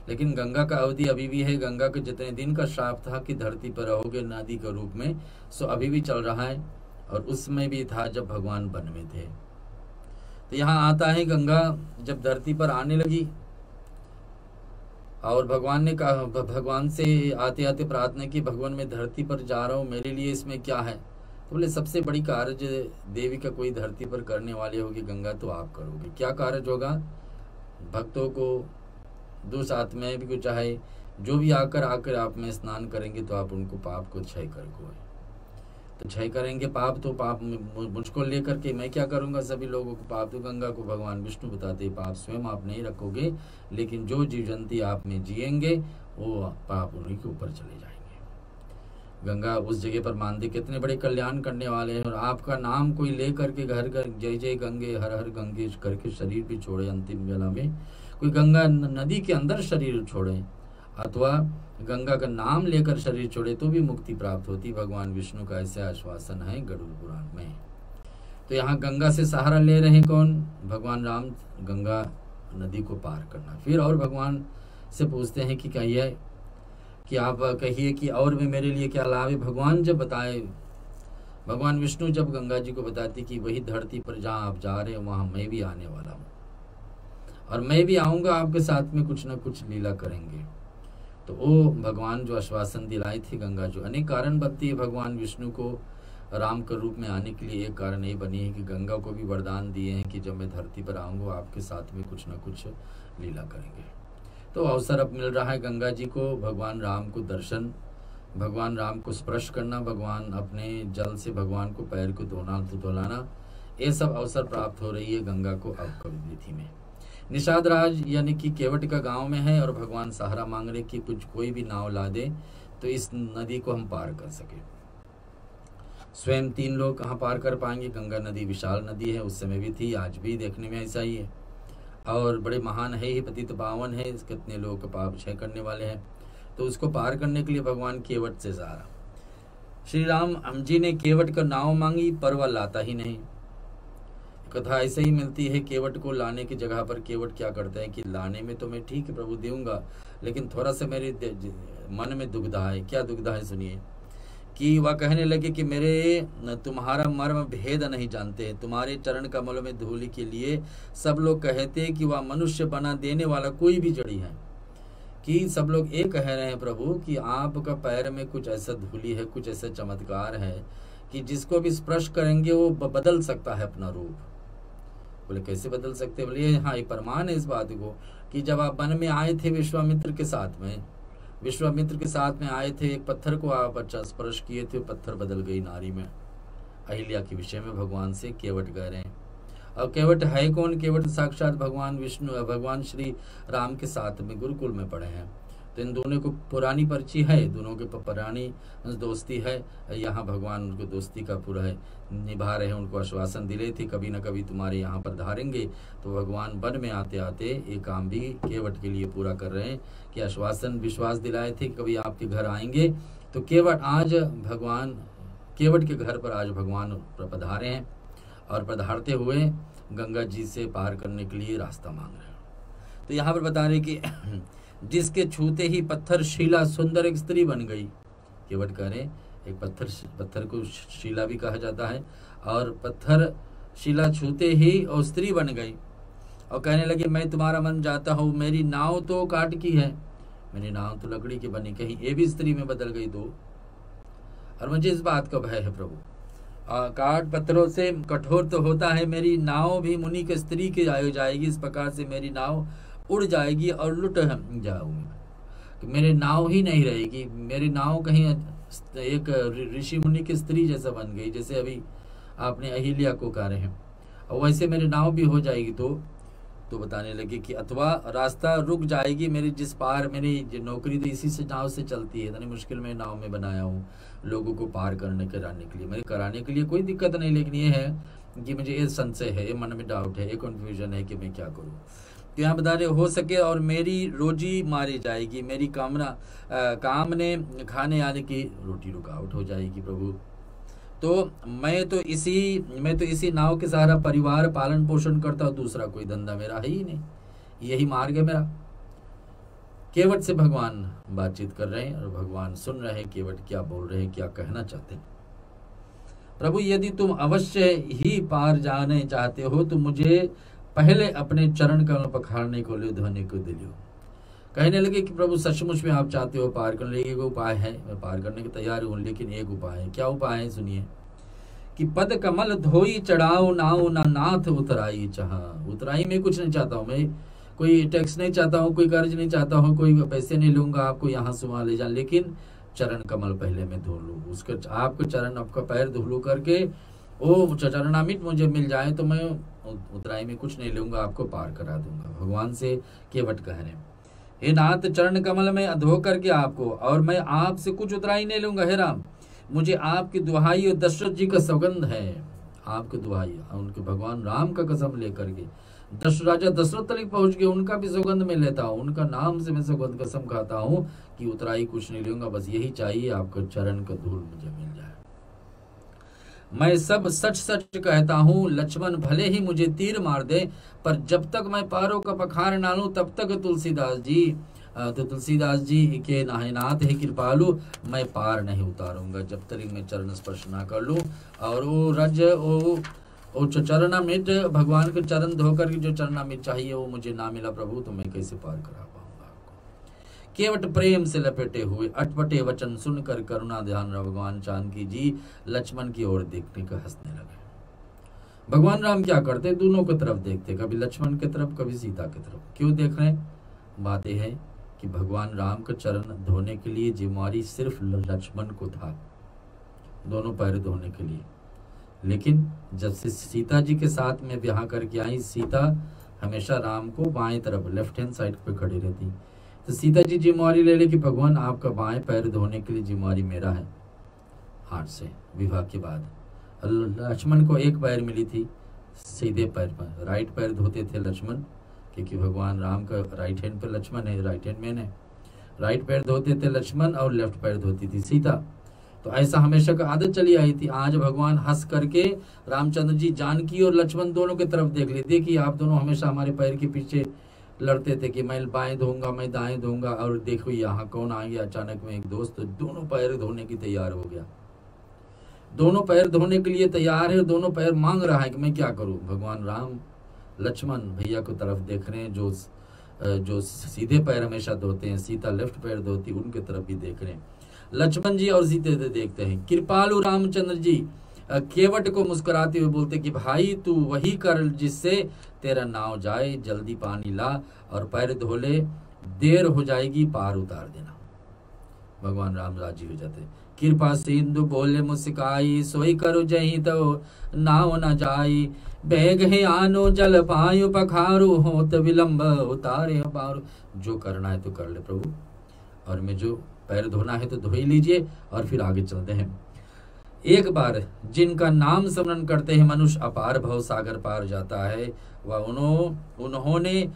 लेकिन गंगा का अवधि अभी भी है। गंगा के जितने दिन का श्राप था कि धरती पर रहोगे नदी के रूप में, सो अभी भी चल रहा है और उसमें भी था जब भगवान वन में थे। तो यहाँ आता है गंगा जब धरती पर आने लगी और भगवान ने कहा, भगवान से आते आते प्रार्थना की, भगवान मैं धरती पर जा रहा हूँ, मेरे लिए इसमें क्या है। तो बोले सबसे बड़ी कार्य देवी का कोई धरती पर करने वाली होगी गंगा, तो आप करोगे। क्या कार्य होगा? भक्तों को दुष्ट आत्माएं भी कुछ चाहे जो भी आकर आप में स्नान करेंगे तो आप उनको पाप को क्षय करोगे। तो क्षय करेंगे पाप, तो पाप मुझको लेकर के मैं क्या करूंगा? सभी लोगों को पाप। तो गंगा को भगवान विष्णु बताते पाप स्वयं आप नहीं रखोगे, लेकिन जो जीव जंती आप में जिएंगे वो पाप उन्हीं के ऊपर चले जाएंगे। गंगा उस जगह पर मानते कितने बड़े कल्याण करने वाले हैं। और आपका नाम कोई ले करके घर घर जय जय गंगे हर हर गंगे करके शरीर भी छोड़े, अंतिम वेला में कोई गंगा नदी के अंदर शरीर छोड़े अथवा गंगा का नाम लेकर शरीर छोड़े तो भी मुक्ति प्राप्त होती। भगवान विष्णु का ऐसा आश्वासन है गरुड़ पुराण में। तो यहाँ गंगा से सहारा ले रहे हैं कौन? भगवान राम। गंगा नदी को पार करना। फिर और भगवान से पूछते हैं कि कहिए कि आप कहिए कि और भी मेरे लिए क्या लाभ है। भगवान जब बताए, भगवान विष्णु जब गंगा जी को बताते कि वही धरती पर जहाँ आप जा रहे हैं वहाँ मैं भी आने वाला हूँ और मैं भी आऊँगा, आपके साथ में कुछ न कुछ लीला करेंगे। तो वो भगवान जो आश्वासन दिलाए थे गंगा, जो अनेक कारण बनती है भगवान विष्णु को राम के रूप में आने के लिए, एक कारण ये बनी है कि गंगा को भी वरदान दिए हैं कि जब मैं धरती पर आऊँगा आपके साथ में कुछ न कुछ लीला करेंगे। तो अवसर अब मिल रहा है गंगा जी को भगवान राम को दर्शन, भगवान राम को स्पर्श करना, भगवान अपने जल से भगवान को पैर को धुलाना, ये सब अवसर प्राप्त हो रही है गंगा को अब कवितिथि में। निषाद राज यानी कि केवट का गांव में है और भगवान सहारा मांग रहे कि कुछ कोई भी नाव ला दे तो इस नदी को हम पार कर सके। स्वयं 3 लोग कहाँ पार कर पाएंगे? गंगा नदी विशाल नदी है, उस समय भी थी, आज भी देखने में ऐसा ही है और बड़े महान है ही, पतित पावन है, कितने लोगों का पाप क्षय करने वाले हैं। तो उसको पार करने के लिए भगवान केवट से सहारा। श्री राम जी ने केवट का नाव मांगी पर वह लाता ही नहीं। कथा ऐसे ही मिलती है। केवट को लाने की जगह पर केवट क्या करते हैं कि लाने में तो मैं ठीक है प्रभु दूंगा, लेकिन थोड़ा सा मेरे मन में दुविधा है। क्या दुविधा है सुनिए, कि वह कहने लगे कि मेरे तुम्हारा मर्म भेद नहीं जानते, तुम्हारे चरण कमल में धूलि के लिए सब लोग कहते कि वह मनुष्य बना देने वाला कोई भी जड़ी है। कि सब लोग ये कह रहे हैं प्रभु कि आपका पैर में कुछ ऐसा धूलि है, कुछ ऐसा चमत्कार है कि जिसको भी स्पर्श करेंगे वो बदल सकता है अपना रूप। बोले कैसे बदल सकते? बोले हाँ, ये प्रमाण है इस बात को कि जब आप वन में आए थे विश्वामित्र के साथ में आए थे, एक पत्थर को आप अच्छा स्पर्श किए थे, पत्थर बदल गई नारी में। अहिल्या के विषय में भगवान से केवट कह रहे हैं। और केवट है कौन? केवट साक्षात भगवान विष्णु, भगवान श्री राम के साथ में गुरुकुल में पढ़े हैं। तो इन दोनों को पुरानी परिचय है, दोनों के पुरानी दोस्ती है। यहाँ भगवान उनको दोस्ती का पूरा है निभा रहे हैं, उनको आश्वासन दिले थे कभी न कभी तुम्हारे यहाँ पर धारेंगे। तो भगवान वन में आते आते ये काम भी केवट के लिए पूरा कर रहे हैं कि आश्वासन विश्वास दिलाए थे कभी आपके घर आएंगे। तो केवट आज भगवान केवट के घर पर आज भगवान पधारे हैं और पधारते हुए गंगा जी से पार करने के लिए रास्ता मांग रहे हैं। तो यहाँ पर बता रहे कि जिसके छूते ही पत्थर शिला सुंदर एक स्त्री बन गई। केवट कह रहे एक पत्थर को शिला भी कहा जाता है, और पत्थर शिला छूते ही और स्त्री बन गई और कहने लगे मैं तुम्हारा मन जाता हूँ, मेरी नाव तो काठ की है, मेरी नाव तो लकड़ी की बनी, कहीं ये भी स्त्री में बदल गई दो। और मुझे इस बात का भय है प्रभु, काठ पत्थरों से कठोर तो होता है, मेरी नाव भी मुनि के स्त्री की जाएगी, इस प्रकार से मेरी नाव उड़ जाएगी और लुट जाऊंगी, मेरी नाव ही नहीं रहेगी, मेरी नाव कहीं एक ऋषि मुनि की स्त्री जैसा बन गई, जैसे अभी आपने अहिल्या को कह रहे हैं, और वैसे मेरी नाव भी हो जाएगी। तो बताने लगे कि अथवा रास्ता रुक जाएगी, मेरी जिस पार मेरी जो नौकरी तो इसी से नाव से चलती है, इतनी मुश्किल में नाव में बनाया हूँ लोगों को पार कराने के लिए, मेरे कराने के लिए कोई दिक्कत नहीं, लेकिन ये है कि मुझे ये संशय है, ये मन में डाउट है, ये कन्फ्यूजन है कि मैं क्या करूँ। तो यहाँ बता रहे हो सके और मेरी रोजी मारी जाएगी, मेरी काम ने खाने आने की रोटी रुकावट हो जाएगी प्रभु। तो मैं तो इसी नाव के सहारा परिवार पालन पोषण करता हूँ, दूसरा कोई धंधा मेरा है ही नहीं, यही मार्ग है मेरा। केवट से भगवान बातचीत कर रहे हैं और भगवान सुन रहे हैं केवट क्या बोल रहे हैं, क्या कहना चाहते हैं। प्रभु यदि तुम अवश्य ही पार जाने चाहते हो तो मुझे पहले अपने चरण कमल पखारने को ले धोने को दिलियो। कहने लगे कि प्रभु सचमुच में आप चाहते हो पार करने, एक उपाय है, मैं पार करने के तैयार हूँ, लेकिन एक उपाय है। क्या उपाय है सुनिए, कि पद कमल धोई चढ़ाओ नाव ना नाथ उतराई चाह। उतराई में कुछ नहीं चाहता हूँ मैं, कोई टैक्स नहीं चाहता हूँ, कोई कर्ज नहीं चाहता हूँ, कोई पैसे नहीं लूंगा आपको यहाँ से वहाँ ले जा, लेकिन चरण कमल पहले मैं धो लूँ, उसका आपके चरण आपका पैर धुलू करके वो चरणामृत मुझे मिल जाए तो मैं उतराई में कुछ नहीं लूंगा, आपको पार करा दूंगा। भगवान से केवट कह रहे हैं, हे नाथ चरण कमल में धो करके आपको, और मैं आपसे कुछ उतराई नहीं लूंगा। हे राम, मुझे आपकी दुहाई और दशरथ जी का सौगंध है, आपकी दुहाई, उनके भगवान राम का कसम लेकर के राजा दशरथ तक पहुंच गए, उनका भी सौगंध में लेता हूँ, उनका नाम से मैं सौगंध कसम खाता हूँ कि उतराई कुछ नहीं लूंगा, बस यही चाहिए आपका चरण का धूल मुझे मिल जाए। मैं सब सच सच कहता हूँ, लक्ष्मण भले ही मुझे तीर मार दे, पर जब तक मैं पारों का पखार ना लूं तब तक तुलसीदास जी के नाथ है कृपालु, मैं पार नहीं उतारूंगा जब तक मैं चरण स्पर्श ना कर लूं। और वो चरणामृत, भगवान के चरण धोकर के जो चरणामृत चाहिए वो मुझे ना मिला प्रभु, तो मैं कैसे पार करा पाऊंगा आपको। केवट प्रेम से लपेटे हुए अटपटे वचन सुनकर करुणा ध्यान भगवान जानकी जी लक्ष्मण की ओर देखने का हंसने लगे। भगवान राम क्या करते, दोनों की तरफ देखते, कभी लक्ष्मण की तरफ कभी सीता की तरफ। क्यों देख रहे हैं? बात यह है कि भगवान राम का चरण धोने के लिए जिम्मेवारी सिर्फ लक्ष्मण को था, दोनों पैर धोने के लिए, लेकिन जब से सीता जी के साथ में ब्याह करके आई, सीता हमेशा राम को बाएं तरफ लेफ्ट हैंड साइड पे खड़ी रहती, तो सीता जी जिम्मेवारी ले ले कि भगवान आपका बाएं पैर धोने के लिए जिम्मेवारी मेरा है। हाथ से विवाह के बाद लक्ष्मण को एक पैर मिली थी, सीधे पैर पर राइट पैर धोते थे लक्ष्मण, क्योंकि भगवान राम का राइट हैंड पे लक्ष्मण है, राइट हैंड मैन है, राइट पैर धोते थे लक्ष्मण और लेफ्ट पैर धोती थी सीता। तो ऐसा हमेशा का आदत चली आई थी। आज भगवान हंस करके रामचंद्र जी जानकी और लक्ष्मण दोनों की तरफ देख ले, देखिए आप दोनों हमेशा हमारे पैर के पीछे लड़ते थे कि मैं बाएं धोऊंगा, मैं दाएं धोऊंगा, और देखो यहाँ कौन आ गया अचानक में एक दोस्त, दोनों पैर धोने की तैयार हो गया, दोनों पैर धोने के लिए तैयार है, दोनों पैर मांग रहा है कि मैं क्या करूं। भगवान राम लक्ष्मण भैया को तरफ देख रहे हैं, जो सीधे पैर हमेशा धोते हैं, सीता लेफ्ट पैर धोती, उनके तरफ भी देख रहे हैं। लक्ष्मण जी और सीते देखते हैं। कृपालु रामचंद्र जी केवट को मुस्कुराते हुए बोलते कि भाई तू वही कर जिससे तेरा नाव जाए, जल्दी पानी ला और पैर धो ले, देर हो जाएगी पार उतार देना। भगवान राम राजी हो जाते। कृपा सिंधु बोले मुस्काई, सोई करो जही तो नाव न जाई, बेग है आनो जल पायो पखारो, होत विलंब उतारे पारो। जो करना है तो कर ले प्रभु, और मैं जो पैर धोना है तो धो ही लीजिए, और फिर आगे चलते हैं। एक बार जिनका नाम स्मरण करते हैं मनुष्य अपार भव सागर पार जाता है, वह उन्होंने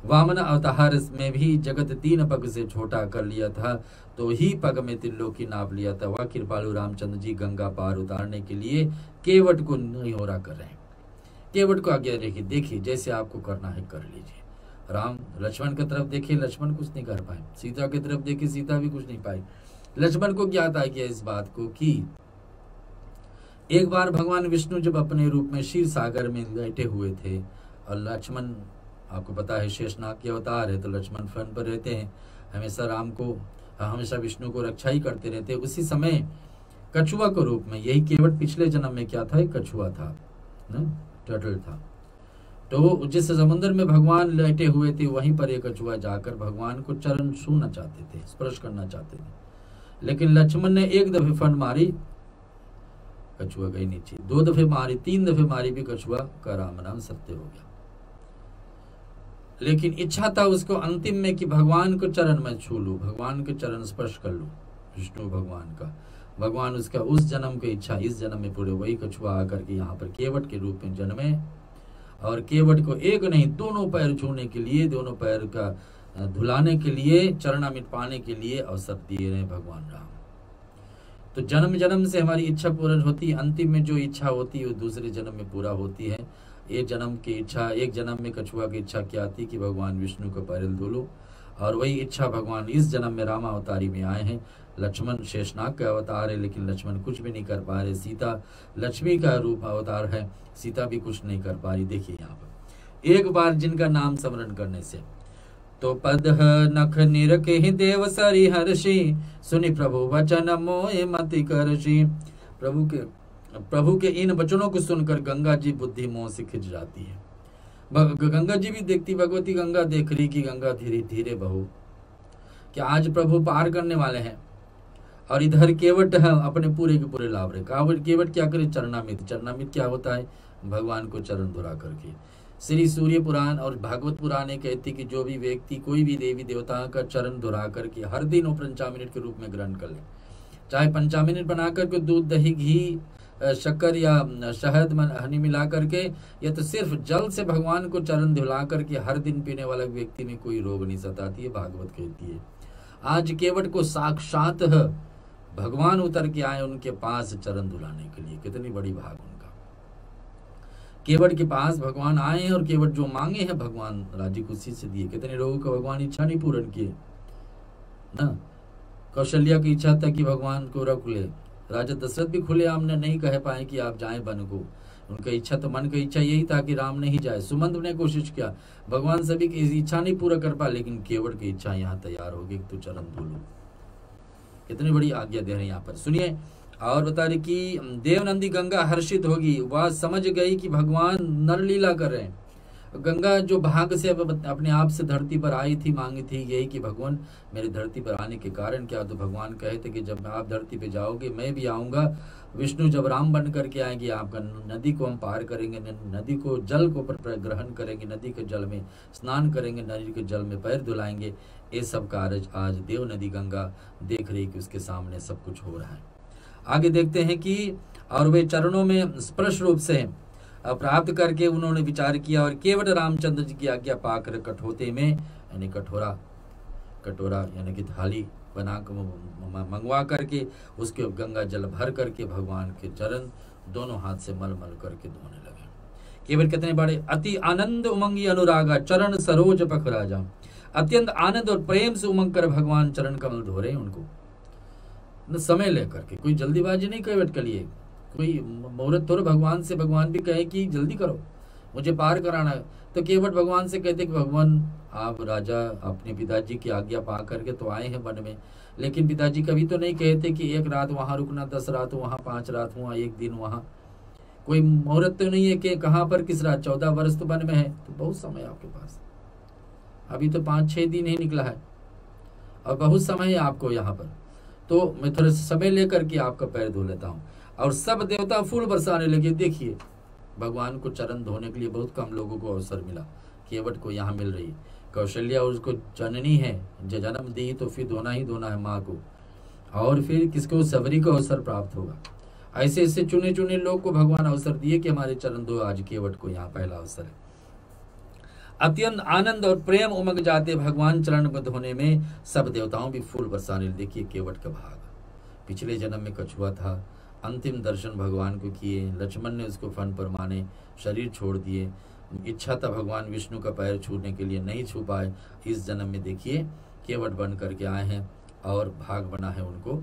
वामन अवतार में भी जगत 3 पग से छोटा कर लिया था, तो ही पग में त्रिलोकी नाप लिया था। वह कृपालु रामचंद्र जी गंगा पार उतारने के लिए केवट को निहोरा कर रहे हैं। केवट को आज्ञा देखिए जैसे आपको करना है कर लीजिए। राम लक्ष्मण की तरफ देखे, लक्ष्मण कुछ नहीं कर पाए। सीता की तरफ देखे, सीता भी कुछ नहीं पाई। लक्ष्मण को ज्ञात आ गया इस बात को कि एक बार भगवान विष्णु जब अपने रूप में क्षीर सागर में बैठे हुए थे, और लक्ष्मण आपको पता है शेषनाग के अवतार है, तो लक्ष्मण फ्रंट पर रहते हैं, हमेशा विष्णु को रक्षा ही करते रहते। उसी समय कछुआ के रूप में, यही केवट पिछले जन्म में क्या था, एक कछुआ था ना, टर्टल था। तो जिस समुद्र में भगवान लेटे हुए थे वहीं पर एक कछुआ जाकर भगवान को चरण छूना चाहते थे, स्पर्श करना चाहते थे, लेकिन लक्ष्मण ने एक दफे फंड मारी, कछुआ गई नीचे, 2 दफे मारी, 3 दफे मारी भी कछुआ का राम नाम सत्य हो गया। लेकिन इच्छा था उसको अंतिम में कि भगवान को चरण में छू लूं, भगवान के चरण स्पर्श कर लूं, विष्णु भगवान का। भगवान उसका उस जन्म की इच्छा इस जन्म में पूरे, वही कछुआ आकर के यहाँ पर केवट के रूप में जन्मे, और केवट को एक नहीं दोनों पैर छूने के लिए, दोनों पैर का धुलाने के लिए, चरणामृत पाने के लिए अवसर दिए रहे भगवान राम। तो जन्म जन्म से हमारी इच्छा पूर्ण होती है, अंतिम में जो इच्छा होती है वो दूसरे जन्म में पूरा होती है। एक जन्म की इच्छा, एक जन्म में कछुआ की इच्छा क्या थी कि भगवान विष्णु को पैर धुलो, और वही इच्छा भगवान इस जन्म में रामा अवतारी में आए हैं। लक्ष्मण शेषनाग का अवतार है, लेकिन लक्ष्मण कुछ भी नहीं कर पा रहे। सीता लक्ष्मी का रूप अवतार है, सीता भी कुछ नहीं कर पा रही। देखिए यहाँ पर एक बार जिनका नाम स्मरण करने से तो पद नख निरखे देव सरि हर्षि, सुनि प्रभु वचन मोहि मति करषि। प्रभु के इन वचनों को सुनकर गंगा जी बुद्धि मोह से खिंच जाती है। गंगा जी भी देखती, भगवती गंगा देख रही कि गंगा धीरे धीरे बहो, कि आज प्रभु पार करने वाले हैं, और इधर केवट है अपने पूरे के पूरे लाभ रहे। केवट क्या करे, चरणामृत। चरणामृत क्या होता है, भगवान को चरण धुरा करके। श्री सूर्य पुराण और भागवत पुराण कहती कि जो भी व्यक्ति कोई भी देवी देवता का चरण धुरा करके हर दिन वो पंचामृत के रूप में ग्रहण कर ले, चाहे पंचामृत बना करके दूध दही घी शक्कर या शहद हनी मिला करके, या तो सिर्फ जल से भगवान को चरण धुला करके हर दिन पीने वाला व्यक्ति में कोई रोग नहीं सताती है, भागवत कहती है। आज केवट को साक्षात भगवान उतर के आए उनके पास चरण धुलाने के लिए, कितनी बड़ी भाग उनका। केवट के पास भगवान आए हैं और केवट जो मांगे हैं भगवान राजी खुशी से दिए। कितने लोगों का भगवान इच्छा नहीं पूर्ण किए ना। कौशल्या की इच्छा था कि भगवान को रख ले, राजा दशरथ भी खुले आमने नहीं कह पाए कि आप जाएं वन को। उनका इच्छा तो मन का इच्छा यही था कि राम नहीं जाए। सुमंत ने कोशिश किया, भगवान सभी की इच्छा नहीं पूरा कर पाए, लेकिन केवट की इच्छा यहाँ तैयार हो गई, तो चरण धुलो। कितनी बड़ी आज्ञा दे रहे हैं यहाँ पर, सुनिए। और बता रहे कि देवनंदी गंगा हर्षित होगी, वह समझ गई कि भगवान नरलीला कर रहे हैं। गंगा जो भाग से अपने आप से धरती पर आई थी, मांगी थी यही कि भगवान मेरे धरती पर आने के कारण क्या, तो भगवान कहे थे कि जब आप धरती पे जाओगे मैं भी आऊँगा। विष्णु जब राम बन करके आएंगे, आपका नदी को हम पार करेंगे, नदी को जल को ग्रहण करेंगे, नदी के जल में स्नान करेंगे, नदी के जल में पैर धुलाएंगे। ये सब कार्य आज देव नदी गंगा देख रही कि उसके सामने सब कुछ हो रहा है। आगे देखते हैं कि और वे चरणों में स्पर्श रूप से प्राप्त करके उन्होंने विचार किया, और केवट रामचंद्र जी की आज्ञा पाकर कठोते में यानी कटोरा यानी कि थाली बना मंगवा करके उसके गंगा जल भर करके भगवान के चरण दोनों हाथ से मल मल करके धोने लगे। केवल कितने बड़े अति आनंद उमंगी अनुरागा चरण सरोज पख राजा, अत्यंत आनंद और प्रेम से उमंग कर भगवान चरण कमल धो रहे हैं उनको समय लेकर के। कोई जल्दीबाजी नहीं केवट के लिए, कोई मुहूर्त थोड़ा भगवान से भगवान भी कहे कि जल्दी करो मुझे पार कराना है, तो केवट भगवान से कहते कि भगवान आप राजा अपने पिताजी की आज्ञा पा करके तो आए हैं वन में, लेकिन पिताजी कभी तो नहीं कहते कि 1 रात वहां रुकना, 10 रात वहां, 5 रात वहां, 1 दिन वहां। कोई मुहूर्त तो नहीं है कि कहाँ पर किस रात, 14 वर्ष तो वन में है तो बहुत समय आपके पास, अभी तो 5-6 दिन ही निकला है और बहुत समय है आपको यहाँ पर, तो मैं थोड़ा समय लेकर के आपका पैर धो लेता हूँ। और सब देवता फूल बरसाने लगे। देखिए भगवान को चरण धोने के लिए बहुत कम लोगों को अवसर मिला, केवट को यहाँ मिल रही। कौशल्या उसको जननी है, जो जन्म दी तो फिर धोना ही धोना है माँ को, और फिर किसको, सबरी को अवसर प्राप्त होगा। ऐसे ऐसे चुने चुने लोग को भगवान अवसर दिए कि हमारे चरण धो। आज केवट को यहाँ पहला अवसर है। अत्यंत आनंद और प्रेम उमग जाते भगवान चरण को धोने में, सब देवताओं भी फूल बरसाने। देखिए केवट का भाग, पिछले जन्म में कछुआ था, अंतिम दर्शन भगवान को किए, लक्ष्मण ने उसको फन पर माने, शरीर छोड़ दिए। इच्छा था भगवान विष्णु का पैर छूने के लिए, नहीं छू पाए। इस जन्म में देखिए केवट बन करके आए हैं और भाग बना है उनको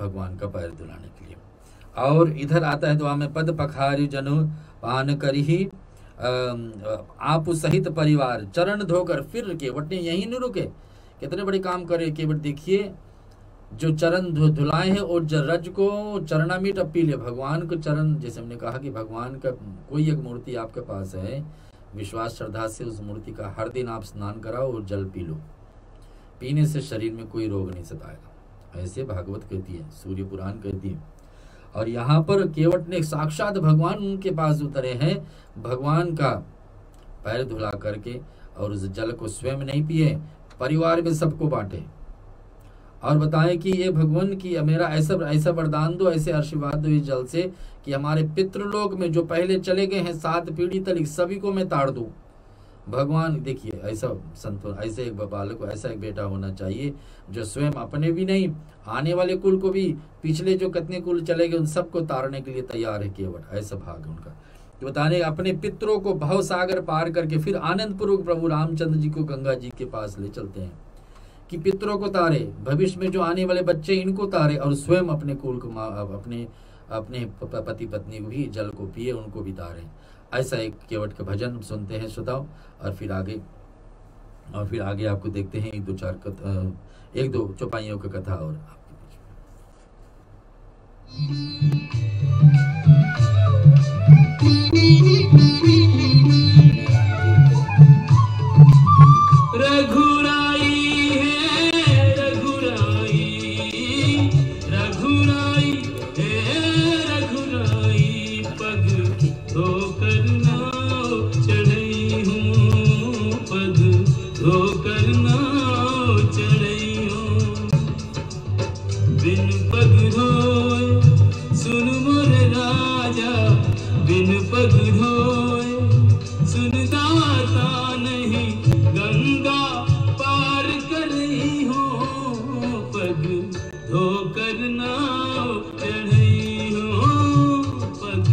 भगवान का पैर धुलाने के लिए। और इधर आता है दुआ में, पद पखारी जनु पान करी आप सहित परिवार चरण धोकर। फिर केवट ने यही नहीं रुके, कितने बड़े काम करे केवट। देखिए जो चरण धुलाए हैं और रज को चरणामीट अब पी ले। भगवान को चरण, जैसे हमने कहा कि भगवान का कोई एक मूर्ति आपके पास है, विश्वास श्रद्धा से उस मूर्ति का हर दिन आप स्नान कराओ और जल पी लो। पीने से शरीर में कोई रोग नहीं सताएगा, ऐसे भागवत कहती है, सूर्य पुराण कहती है। और यहाँ पर केवट ने साक्षात भगवान उनके पास उतरे हैं, भगवान का पैर धुला करके, और उस जल को स्वयं नहीं पिए, परिवार में सबको बांटे और बताएं कि ये भगवान की मेरा ऐसा वरदान दो, ऐसे आशीर्वाद दो इस जल से कि हमारे पितृलोक में जो पहले चले गए हैं 7 पीढ़ी तक, सभी को मैं ताड़ दूं। भगवान देखिए ऐसा संतों, ऐसे एक बालक को, ऐसा एक बेटा होना चाहिए जो स्वयं अपने भी नहीं, आने वाले कुल को भी, पिछले जो कितने कुल चले गए उन सबको तारने के लिए तैयार है केवट। ऐसा भाग उनका। तो बताने अपने पितरों को भव सागर पार करके फिर आनंद पूर्वक प्रभु रामचंद्र जी को गंगा जी के पास ले चलते हैं कि पितरों को तारे, भविष्य में जो आने वाले बच्चे इनको तारे, और स्वयं अपने कुल को, अपने पति पत्नी को भी जल को पिए, उनको भी तारे। ऐसा एक केवट का भजन सुनते हैं श्रोताओं, और फिर आगे आपको देखते हैं 1-2 चौपाइयों की कथा और रघुराई पग धोकर नाव चढ़ई हूँ, पग धोकर नाव चढ़ई हूँ। बिन पग धोए सुन मोर राजा, बिन पग धोए सुन दाता नहीं, गंगा पार करई हूँ, पग धोकर नाव चढ़ई हूँ, पग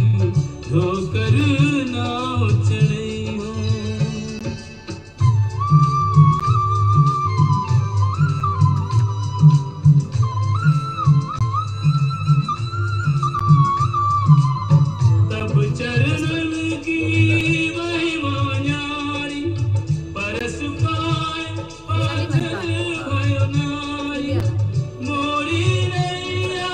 धोकर नाव चढ़ई हूँ। तब चरणन की महिमा न्यारी, परस पाए पाछल भयो नारी, मोरी नैया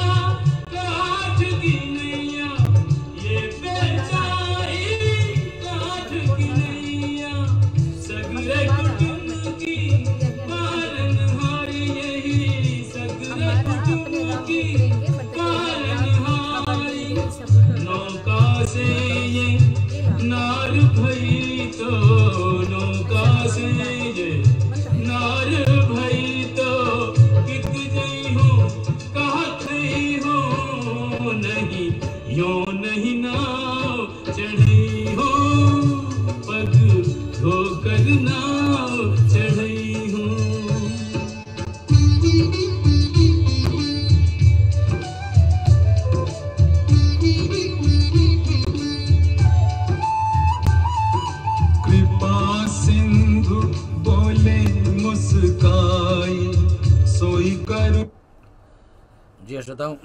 जी श्रोताओं,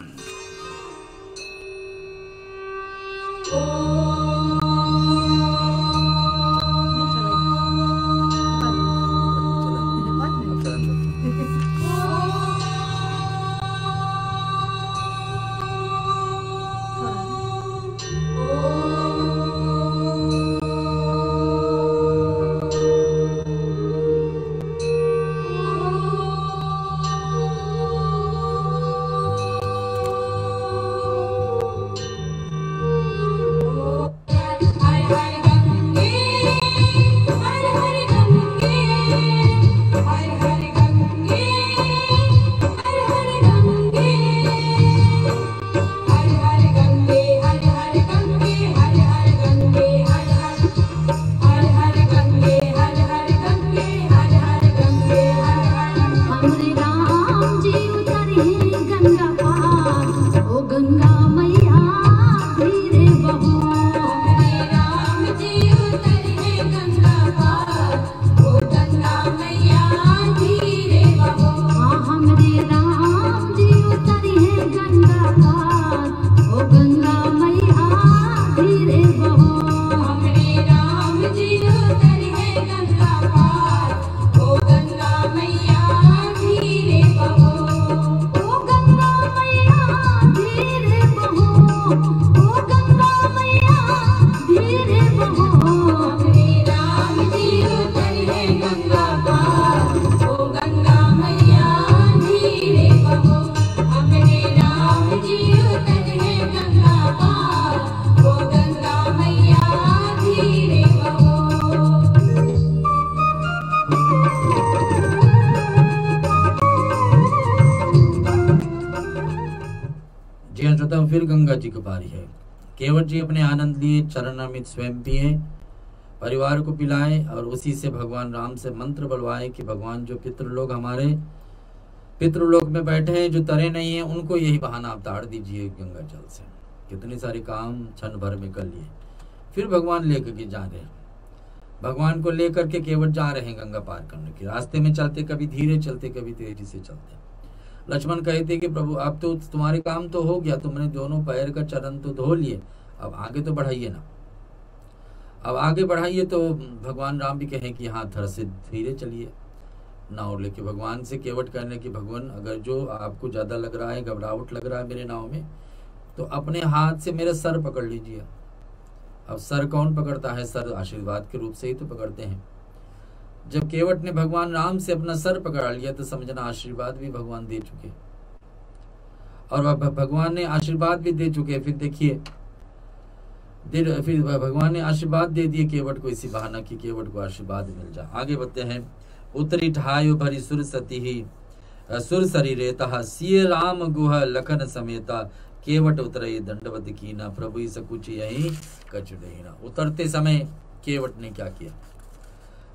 फिर गंगा जी की बारी है। केवट जी अपने आनंद लिए, चरणामृत स्वयं पिए, परिवार को पिलाए और उसी से भगवान राम से मंत्र बुलवाए कि भगवान जो पितृलोक हमारे पितृलोक में बैठे हैं, जो तरे नहीं है, उनको यही बहाना आप ताड़ दीजिए गंगा जल से। कितने सारे काम क्षण भर में कर लिए। फिर भगवान लेकर के जा रहे हैं, भगवान को लेकर के केवट जा रहे हैं गंगा पार करने के रास्ते में। चलते कभी धीरे चलते, कभी तेजी से चलते। लक्ष्मण कहते कि प्रभु अब तो तुम्हारे काम तो हो गया, तुमने दोनों पैर का चरण तो धो लिए, अब आगे तो बढ़ाइए ना, अब आगे बढ़ाइए। तो भगवान राम भी कहें कि हाँ थोड़ा से धीरे चलिए नाव लेके। भगवान से केवट कहने की भगवान अगर जो आपको ज्यादा लग रहा है, घबराहट लग रहा है मेरे नाव में, तो अपने हाथ से मेरा सर पकड़ लीजिए। अब सर कौन पकड़ता है? सर आशीर्वाद के रूप से ही तो पकड़ते हैं। जब केवट ने भगवान राम से अपना सर पकड़ लिया तो समझना आशीर्वाद भी भगवान दे चुके, और भगवान ने आशीर्वाद भी दे चुके। फिर देखिए, फिर भगवान ने आशीर्वाद दे दिए केवट को, इसी बहाना की केवट को आशीर्वाद मिल जाए। आगे बढ़ते हैं। उतरी ठायो भरी सुर सती ही सुर शरीरे तहा सिय राम गुह लखन समेता केवट उतरे दंडवत कीना प्रभु सकुच यही कचुना। उतरते समय केवट ने क्या किया?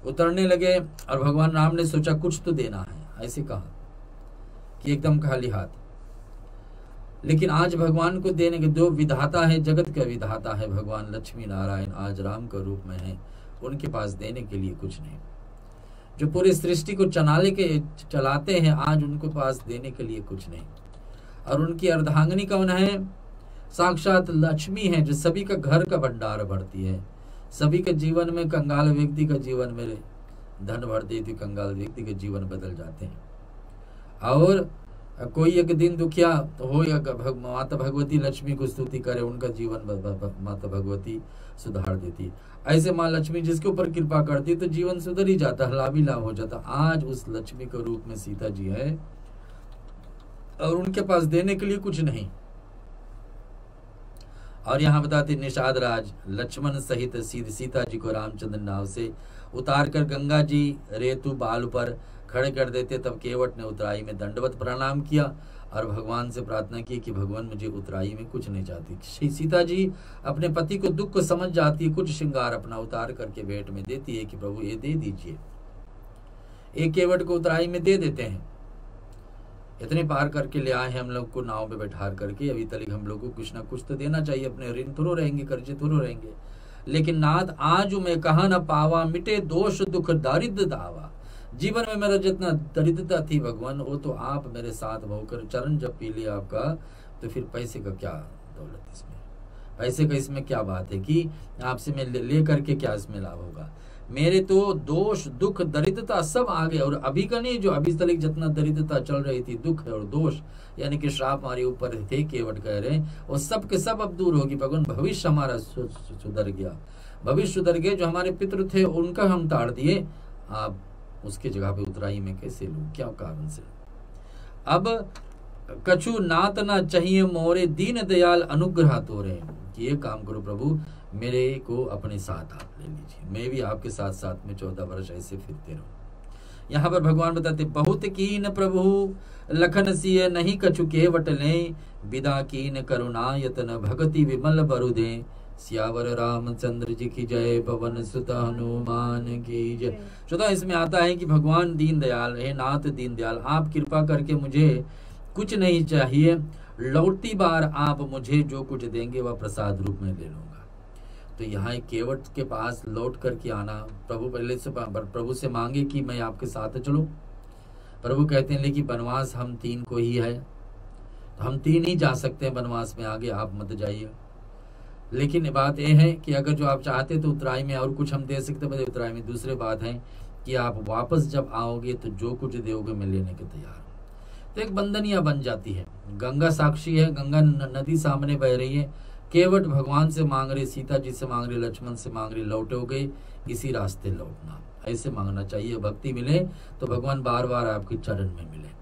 उतरने लगे और भगवान राम ने सोचा कुछ तो देना है, ऐसे कहा कि एकदम खाली हाथ। लेकिन आज भगवान को देने के दो विधाता है, जगत का विधाता है भगवान लक्ष्मी नारायण, आज राम का रूप में है, उनके पास देने के लिए कुछ नहीं। जो पूरी सृष्टि को चलाते हैं, आज उनके पास देने के लिए कुछ नहीं। और उनकी अर्धांगिनी कौन है? साक्षात लक्ष्मी है, जो सभी का घर का भंडार भरती है। सभी के जीवन में, कंगाल व्यक्ति का जीवन में धन भर देती, कंगाल व्यक्ति के जीवन बदल जाते हैं। और कोई एक दिन दुखिया हो या माता भगवती लक्ष्मी को स्तुति करे, उनका जीवन माता भगवती सुधार देती। ऐसे माँ लक्ष्मी जिसके ऊपर कृपा करती तो जीवन सुधर ही जाता, लाभ ही लाभ हो जाता। आज उस लक्ष्मी के रूप में सीता जी है और उनके पास देने के लिए कुछ नहीं। और यहाँ बताते निषाद राज लक्ष्मण सहित सीता जी को रामचंद्र नाव से उतार कर गंगा जी रेतु बाल पर खड़े कर देते। तब केवट ने उतराई में दंडवत प्रणाम किया और भगवान से प्रार्थना की कि भगवान मुझे उतराई में कुछ नहीं चाहती। सीता जी अपने पति को दुख को समझ जाती है, कुछ श्रृंगार अपना उतार करके भेंट में देती है कि प्रभु ये दे दीजिए। एक केवट को उतराई में दे देते हैं। इतने पार करके ले आए हैं हम लोग को नाव पे बैठा करके, अभी तक हम लोग को कुछ ना कुछ तो देना चाहिए, अपने ऋण थोड़ो रहेंगे, कर्जे थोड़ो रहेंगे। लेकिन नाथ आज मैं कहा न पावा, मिटे दोष दुख दारिद्र दावा, जीवन में मेरा जितना दरिद्रता थी भगवान, वो तो आप मेरे साथ होकर चरण जब पी लिया आपका, तो फिर पैसे का क्या दौलत इसमें, पैसे का इसमें क्या बात है कि आपसे मैं ले करके क्या इसमें लाभ होगा। मेरे तो दोष दुख दरिद्रता सब आ गए, और अभी का नहीं, जो अभी तक जितना दरिद्रता चल रही थी, दुख और दोष यानी कि श्राप हमारे ऊपर थे, केवट कह रहे हैं, वो सब के सब अब दूर होगी भगवान। भविष्य हमारा सुधर गया, भविष्य सुधर गए। जो हमारे पितृ थे उनका हम ताड़ दिए, आप उसके जगह पे उतराई में कैसे लूं, क्या कारण से। अब कछु नात ना चाहिए मोरे, दीन दयाल अनुग्रह तोरे, कि ये काम करो प्रभु, मेरे को अपने साथ आप ले लीजिए, मैं भी आपके साथ साथ में 14 वर्ष ऐसे फिरते रहूं। यहाँ पर भगवान बताते, बहुत कीन प्रभु लखन सिय नहीं कछु केवट ले, विदा कीन करुणा यतन भगति विमल बरुदे, सियावर रामचंद्र जी की जय, पवन सुत हनुमान की जय। श्रोता, इसमें आता है कि भगवान दीन दयाल है, नाथ दीन दयाल, आप कृपा करके मुझे कुछ नहीं चाहिए, लौटती बार आप मुझे जो कुछ देंगे वह प्रसाद रूप में ले लूंगा। तो यहाँ केवट के पास लौट करके आना, प्रभु पहले से प्रभु से मांगे कि मैं आपके साथ चलूं। प्रभु कहते हैं लेकिन वनवास हम 3 को ही है, तो हम 3 ही जा सकते हैं वनवास में, आगे आप मत जाइए। लेकिन बात यह है कि अगर जो आप चाहते तो उतराई में और कुछ हम दे सकते हैं उतराई में। दूसरी बात है कि आप वापस जब आओगे तो जो कुछ दोगे मैं लेने के तैयार हूँ। तो एक बंधनिया बन जाती है। गंगा साक्षी है, गंगा नदी सामने बह रही है, केवट भगवान से मांग रहे, सीता जी से मांग रहे, लक्ष्मण से मांग रहे, लौटोगे इसी रास्ते लौटना, ऐसे मांगना चाहिए। भक्ति मिले तो भगवान बार बार आपके चरण में मिले।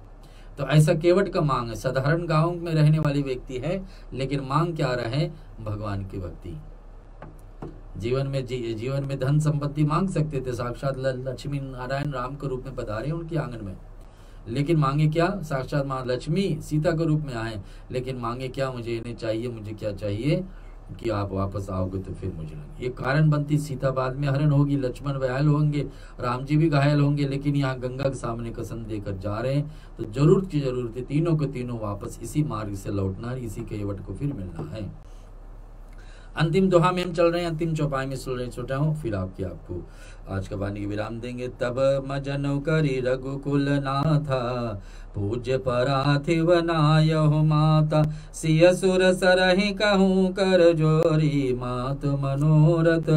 तो ऐसा केवट का मांग है। साधारण गांव में रहने वाली व्यक्ति है, लेकिन मांग क्या रहा है, भगवान की भक्ति। जीवन में धन संपत्ति मांग सकते थे, साक्षात लक्ष्मी नारायण राम के रूप में पधारे उनके आंगन में, लेकिन मांगे क्या, साक्षात मां लक्ष्मी सीता के रूप में आए, लेकिन मांगे क्या, मुझे इन्हें चाहिए, मुझे क्या चाहिए कि आप वापस आओगे तो फिर मुझे लगे। ये कारण बनती, सीता बाद में हरण होगी, लक्ष्मण घायल होंगे, राम जी भी घायल होंगे, लेकिन यहाँ गंगा के सामने कसम देकर जा रहे हैं। तो जरूरत की जरूरत है, तीनों के तीनों वापस इसी मार्ग से लौटना, इसी केवट को फिर मिलना है। अंतिम दोहा में हम चल रहे हैं, अंतिम चौपाई में सुन रहे छोटा हूँ, फिर आपको आज का वाणी की विराम देंगे। तब मजन करी रघुकुल नाथा, पूज्य पराथिव नायहु माता, सिय सुर सरहि कहूँ कर जोरी, मात मनोरथ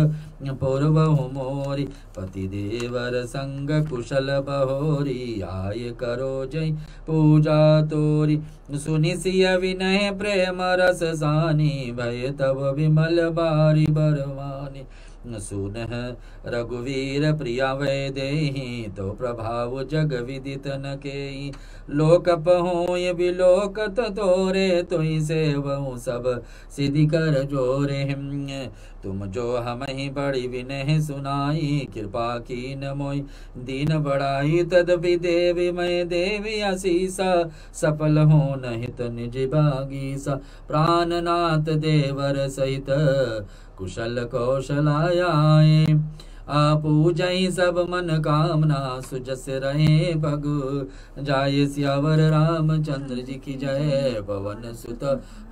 पूर्वहु मोरी, पति देवर संग कुशल बहोरी, आय करो जय पूजा तोरी, सुनि सिय विनय प्रेम रस सानी, भय तब विमल बारी बरवानी, सुनह रघुवीर प्रिया वै देहि, तो प्रभाव जग विदित न केहि, लोकप होय बिलोकत तोरे, तुहि सेवहु सब सिद्धि कर जोरे, तुम जो हमहि बड़ी विनय सुनाई, कृपा कीन मोहि दीन बढ़ाई, तदपि देवी मैं देवी आशीषा, सफल हो नहित निज भागीसा, प्राणनाथ देवर सहित कुशल कौशलाय, पूजई सब मन कामना, सुजस रहे पग जाय, सियावर रामचंद्र जी की जय, पवन सुत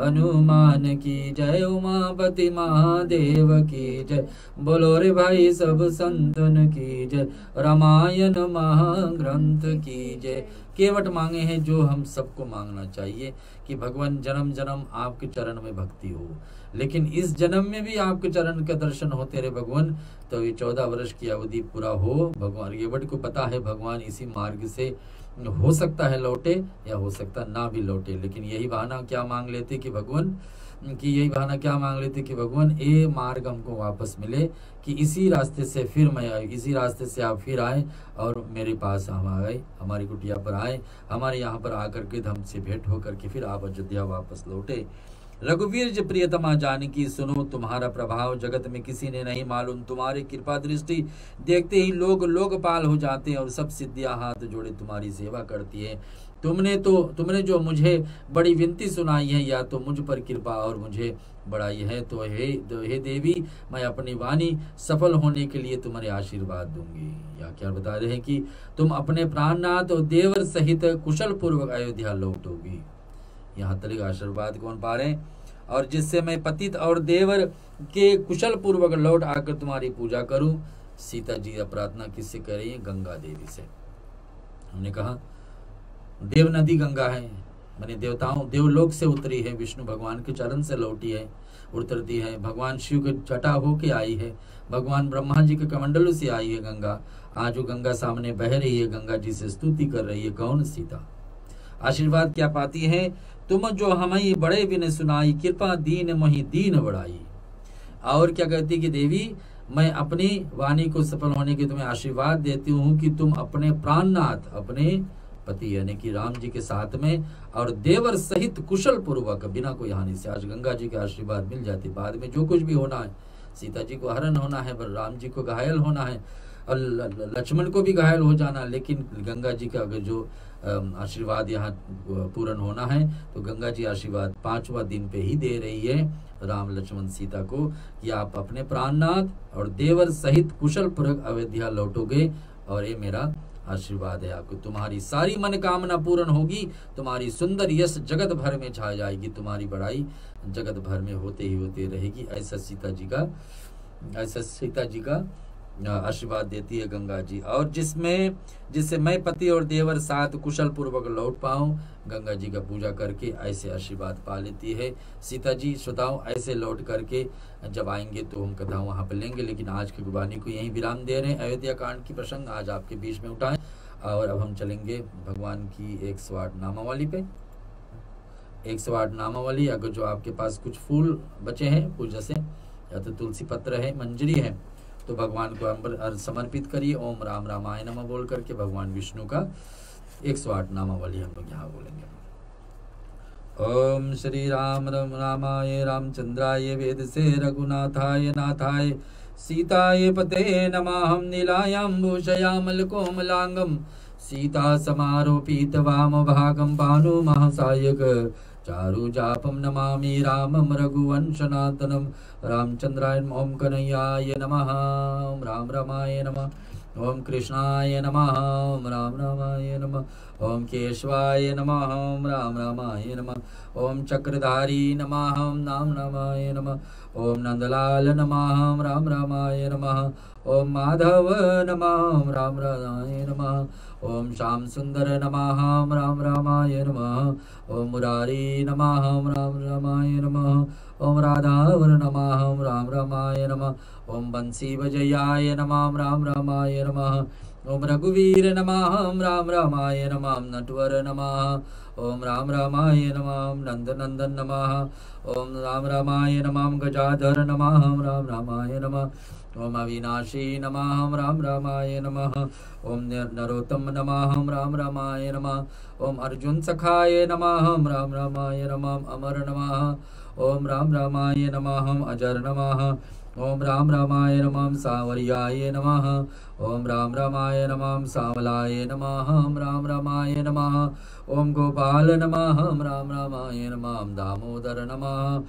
हनुमान की जय, उमापति महादेव की जय, बोलो रे भाई सब संतन की जय, रामायण महाग्रंथ की जय। केवट मांगे हैं जो हम सबको मांगना चाहिए कि भगवान जन्म जन्म आपके चरण में भक्ति हो, लेकिन इस जन्म में भी आपके चरण के दर्शन होते रहे भगवान, तो ये 14 वर्ष की अवधि पूरा हो। भगवान केवट को पता है भगवान इसी मार्ग से हो सकता है लौटे या हो सकता ना भी लौटे, लेकिन यही बहाना क्या मांग लेते कि भगवान ये मार्ग हमको वापस मिले, कि इसी रास्ते से फिर मैं आए, इसी रास्ते से आप फिर आए और मेरे पास हम आ गए, हमारी कुटिया पर आए, हमारे यहाँ पर आकर के हमसे भेंट होकर के फिर आप अयोध्या वापस लौटे। रघुवीर जी प्रियतमा जानकी सुनो, तुम्हारा प्रभाव जगत में किसी ने नहीं मालूम, तुम्हारी कृपा दृष्टि देखते ही लोग लोकपाल हो जाते हैं और सब सिद्धियां हाथ जोड़े तुम्हारी सेवा करती है। तुमने जो मुझे बड़ी विनती सुनाई है, या तो मुझ पर कृपा और मुझे बड़ाई है, तो हे देवी मैं अपनी वाणी सफल होने के लिए तुम्हारे आशीर्वाद दूंगी। या क्या बता रहे हैं कि तुम अपने प्राणनाथ और देवर सहित कुशल पूर्वक अयोध्या लौटोगी। यहाँ तक आशीर्वाद कौन पा रहे हैं, और जिससे मैं पतित और देवर के कुशल पूर्वक लौट आकर तुम्हारी पूजा करूं। सीता जी प्रार्थना किससे कर रही है, गंगा देवी से। हमने कहा देव नदी गंगा है, माने देवताओं देवलोक से उतरी है, विष्णु भगवान के चरण से लौटी है, उतरती है, भगवान शिव के जटा होके आई है, भगवान ब्रह्मा जी के कमंडलों से आई है गंगा। आज वो गंगा सामने बह रही है, गंगा जी से स्तुति कर रही है। कौन? सीता। आशीर्वाद क्या पाती है? तुम जो हमें बड़े बिन सुनाई, कृपा दीन मोहि दीन बढ़ाई। और क्या कहती कि देवी मैं अपनी वाणी को सफल होने के तुम्हें आशीर्वाद देती हूँ कि तुम अपने प्राणनाथ, अपने पति यानी कि राम जी के साथ में और देवर सहित कुशल पूर्वक बिना कोई हानि से, आज गंगा जी के आशीर्वाद मिल जाते। बाद में जो कुछ भी होना है, सीता जी को हरण होना है, राम जी को घायल होना है और लक्ष्मण को भी घायल हो जाना, लेकिन गंगा जी का अगर जो आशीर्वाद यहाँ पूर्ण होना है तो गंगा जी आशीर्वाद 5वां दिन पे ही दे रही है राम लक्ष्मण सीता को कि आप अपने प्राणनाथ और देवर सहित कुशल पूर्वक अयोध्या लौटोगे और ये मेरा आशीर्वाद है आपको। तुम्हारी सारी मनोकामना पूर्ण होगी, तुम्हारी सुंदर यश जगत भर में छा जाएगी, तुम्हारी बड़ाई जगत भर में होते ही होते रहेगी। ऐसा सीता जी का आशीर्वाद देती है गंगा जी। और जिससे मैं पति और देवर साथ कुशल पूर्वक लौट पाऊं, गंगा जी का पूजा करके ऐसे आशीर्वाद पा लेती है सीता जी। श्रोताओं, ऐसे लौट करके जब आएंगे तो हम कथा वहां पर लेंगे, लेकिन आज की गुरबानी को यहीं विराम दे रहे हैं। अयोध्या कांड की प्रसंग आज आपके बीच में उठाएं और अब हम चलेंगे भगवान की 108 नामावली पे। 108 नामावली, अगर जो आपके पास कुछ फूल बचे हैं पूजा से, या तो तुलसी पत्र है, मंजरी है, तो भगवान को समर्पित करिए। ओम राम रामाय नमः बोल करके भगवान विष्णु का 108 नामावली हम लोग यहाँ बोलेंगे। ओम श्री राम रामाय रामचंद्राय वेदसे रघुनाथाय नाथाय सीताय पते नमः। हम नीलायाम्बुशयामल कोमलांगम सीता समारोपित वाम भागम भानु महासायक चारु जापम नमामि रामम रघुवंशनाथनम। रामचंद्राय ओम कन्हैयाय नमः। ओम राम रामाय नमः। ओम कृष्णाय नमः। ओम राम रामाय नमः। ओम केशवाय नमः। ओम राम रामाय नमः। ओम चक्रधारी नमः। ओम नाम रामाय नमः। ओम नंदलाल नमः। ओम राम रामाय नमः। ओम माधव नमः। ओम राम रामाय नमः। ओम श्याम सुंदर नमः। ओम राम रामाय नमः। ओम मुरारी नमः। ओम राम रामाय नमः। ओम राधावर नमः। ओम राम रामाय नमः। ओम बंसी बजयाय नमः। ओम राम रामाय नमः। ओम रघुवीर नमः। ओम राम रामाय नमः। ओम नटवर नमः। ओम राम रामाय नमः। ओम नंदनंदन नमः। ओम राम रामाय नमः। ओम गजाधर नमः। ओम राम रामाय नमः। ओम अविनाशी नमः। ओम राम रामाय नमः। ओम नरोत्तम नमः। ओम राम रामाय नमः। ओम अर्जुन सखाय नमः। ओम राम रामाय नमः। अमर नमः। ओम राम रामाय नमः। ओम अजर नमः। ओम राम रामाय नमः। सावरियाय नमः। ओम राम रामाय नमः। सावलाय नमः। ओम राम रामाय नमः। ओम गोपाल नमः। ओम राम रामाय नमः। ओम दामोदर नमः।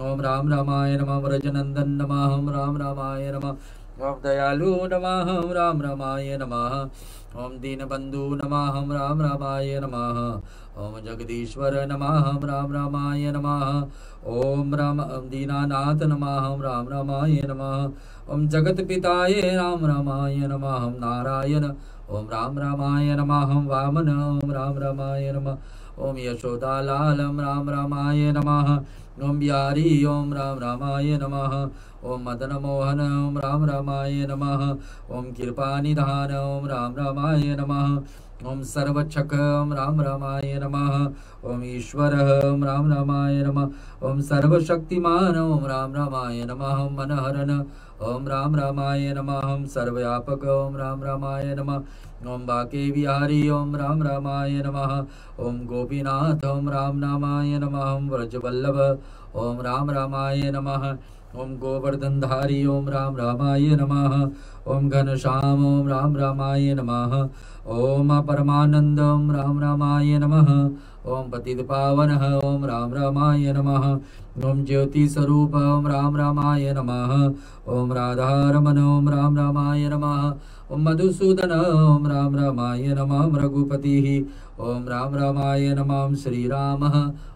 ओम राम रामाय नमः। व्रजनंदन नमः। ओम राम रामाय नमः। ओम दयालु नमः। ओम राम रामाय नमः। ओम दीनबंधु नमः। ओम राम रामाय नमः। ओम जगदीश्वर नमः। ओम राम रामाय नमः। ओम राम दीनानाथ नमः। ओम राम रामाय नमः। ओम जगत पिताय राम रामाय नमः। ओम नारायण ओम राम रामाय नमः। ओम वामन ओम राम रामाय नमः। ओम यशोदालाल ओम राम रामाय नमः। ओम बिहारी ओम राम रामाय नमः। ओम मदन मोहन ओम राम रामाय नमः। ओम कृपानिधान ओम राम रामाय नमः। ओम सर्वच्छक ओम राम रामाय नमः। ओम ईश्वर ओम राम रामाय नमः। ओम सर्वशक्तिमान ओम राम रामाय नमः। ओम मनहरन ओम राम रामाय नमः। ओम सर्वव्यापक ओम राम रामाय नमः। ओम बाके बिहारी ओम राम रामाय नमः। ओम गोपीनाथ ओम राम रामाय नमः। ओम व्रजवल्लभ ओम राम रामाय नमः। ओम गोवर्धनधारी ओम राम रामाय नमः। ओम घनश्याम ओम राम रामाय नमः। ओम परमानंद ओम राम रामाय नमः। ओम पतित पावन ओम राम रामाय नमः। ओम ज्योति स्वरूप ओम राम रामाय नमः। ओम राधारमण ओम राम रामाय नमः। ओम मधुसूदन ओम राम रामाय नमः। रघुपति ओम राम रामाय नमः। श्री राम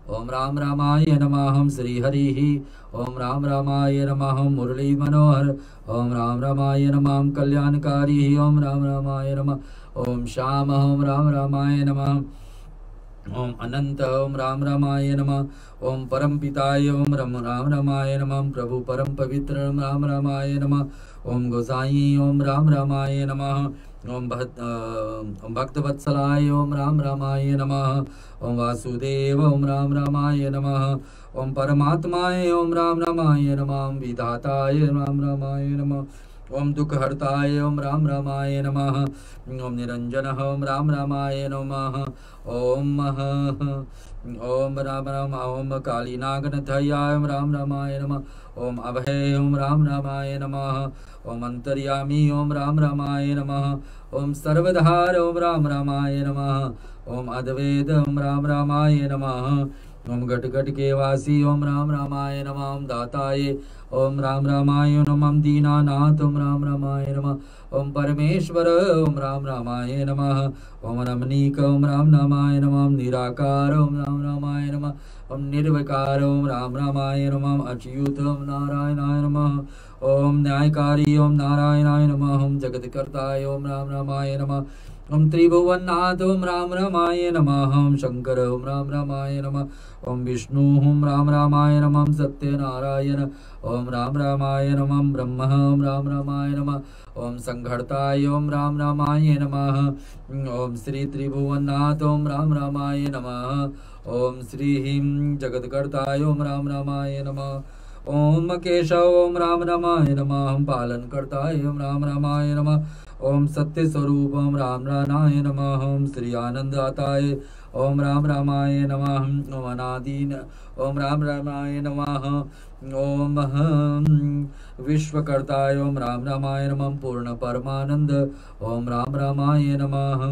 ओम राम रामाय नमः। श्री हरि ओम राम रामाय नमः। मुरली मनोहर ओम राम रामाय नमः। कल्याणकारी ओम राम रामाय नमः। ओम श्याम ओम राम रामाय नमः। ओम अनंत ओम राम रामाय नमः। ओम परम पिताय ओम राम रामाय नमः। प्रभु परम पवित्र ओम राम रामाय नमः। ओम गोसाई ओम राम रामाय नमः। ओम भक्त वत्सलाय ओम राम रामाय नमः। ओम वासुदेव ओम राम रामाय नमः। ओम परमात्माय ओम राम रामाय नमः। विधाताय राम रामाय नमः। ओम दुख हरताय ओम राम रामाय नमः। ओम निरंजन ओम राम रामाय नमः। ओम राम राम ओम कालीनागनथयाय ओम राम रामाय नमः। ओम अभय ओम राम रामाय नमः। ओम अंतर्यामी ओम राम रामाय नमः। ओम सर्वधार ओम राम रामाय नमः। ओम अद्वैत ओम राम रामाय नमः। ओम घट घट के वासी ओम राम रामाय नमः। ओम दाताय ओम राम रामाय नमः। दीनानाथ ओम राम रामाय नमः। ओम परमेश्वर ओम राम रामाय नमः। ओम रमणीक ओम राम रामाय नमः। निराकार ओम राम रामाय नमः। ओम निर्विकार ओम राम रामाय नमः। अच्युत ओम नारायणाय नमः। ओम न्यायकारी ओम नारायणाय नमः। ओम जगत्कर्ताय ओम राम रामाय नमः। ओम त्रिभुवननाथ ओम राम रामाय नमः। ओम शंकर ओम राम रामाय नमः। ओम विष्णु ओम राम रामाय नमः। सत्यनारायण ओम राम रामाय नमः। ब्रह्म ओम राम रामाय नमः। ओम संघर्ताय ओम राम रामाय नमः। ओम श्री त्रिभुवननाथ ओम राम रामाय नमः। ओम श्री हिम जगत्कर्ताय ओम राम रामाय नमः। ओम केशव ओम राम रामाय नमः। ओम पालन करताय ओम राम रामाय नमः। ओम सत्य स्वरूप ओम राम रामाय नमः। ओम श्री आनंदाताय ओम राम रामाय नमः। ओम अनादीन ओम राम रामाय नमः। ओम विश्वकर्ताय ओम राम रामाय नमः। पूर्ण परमानंद ओम राम रामाय नमः।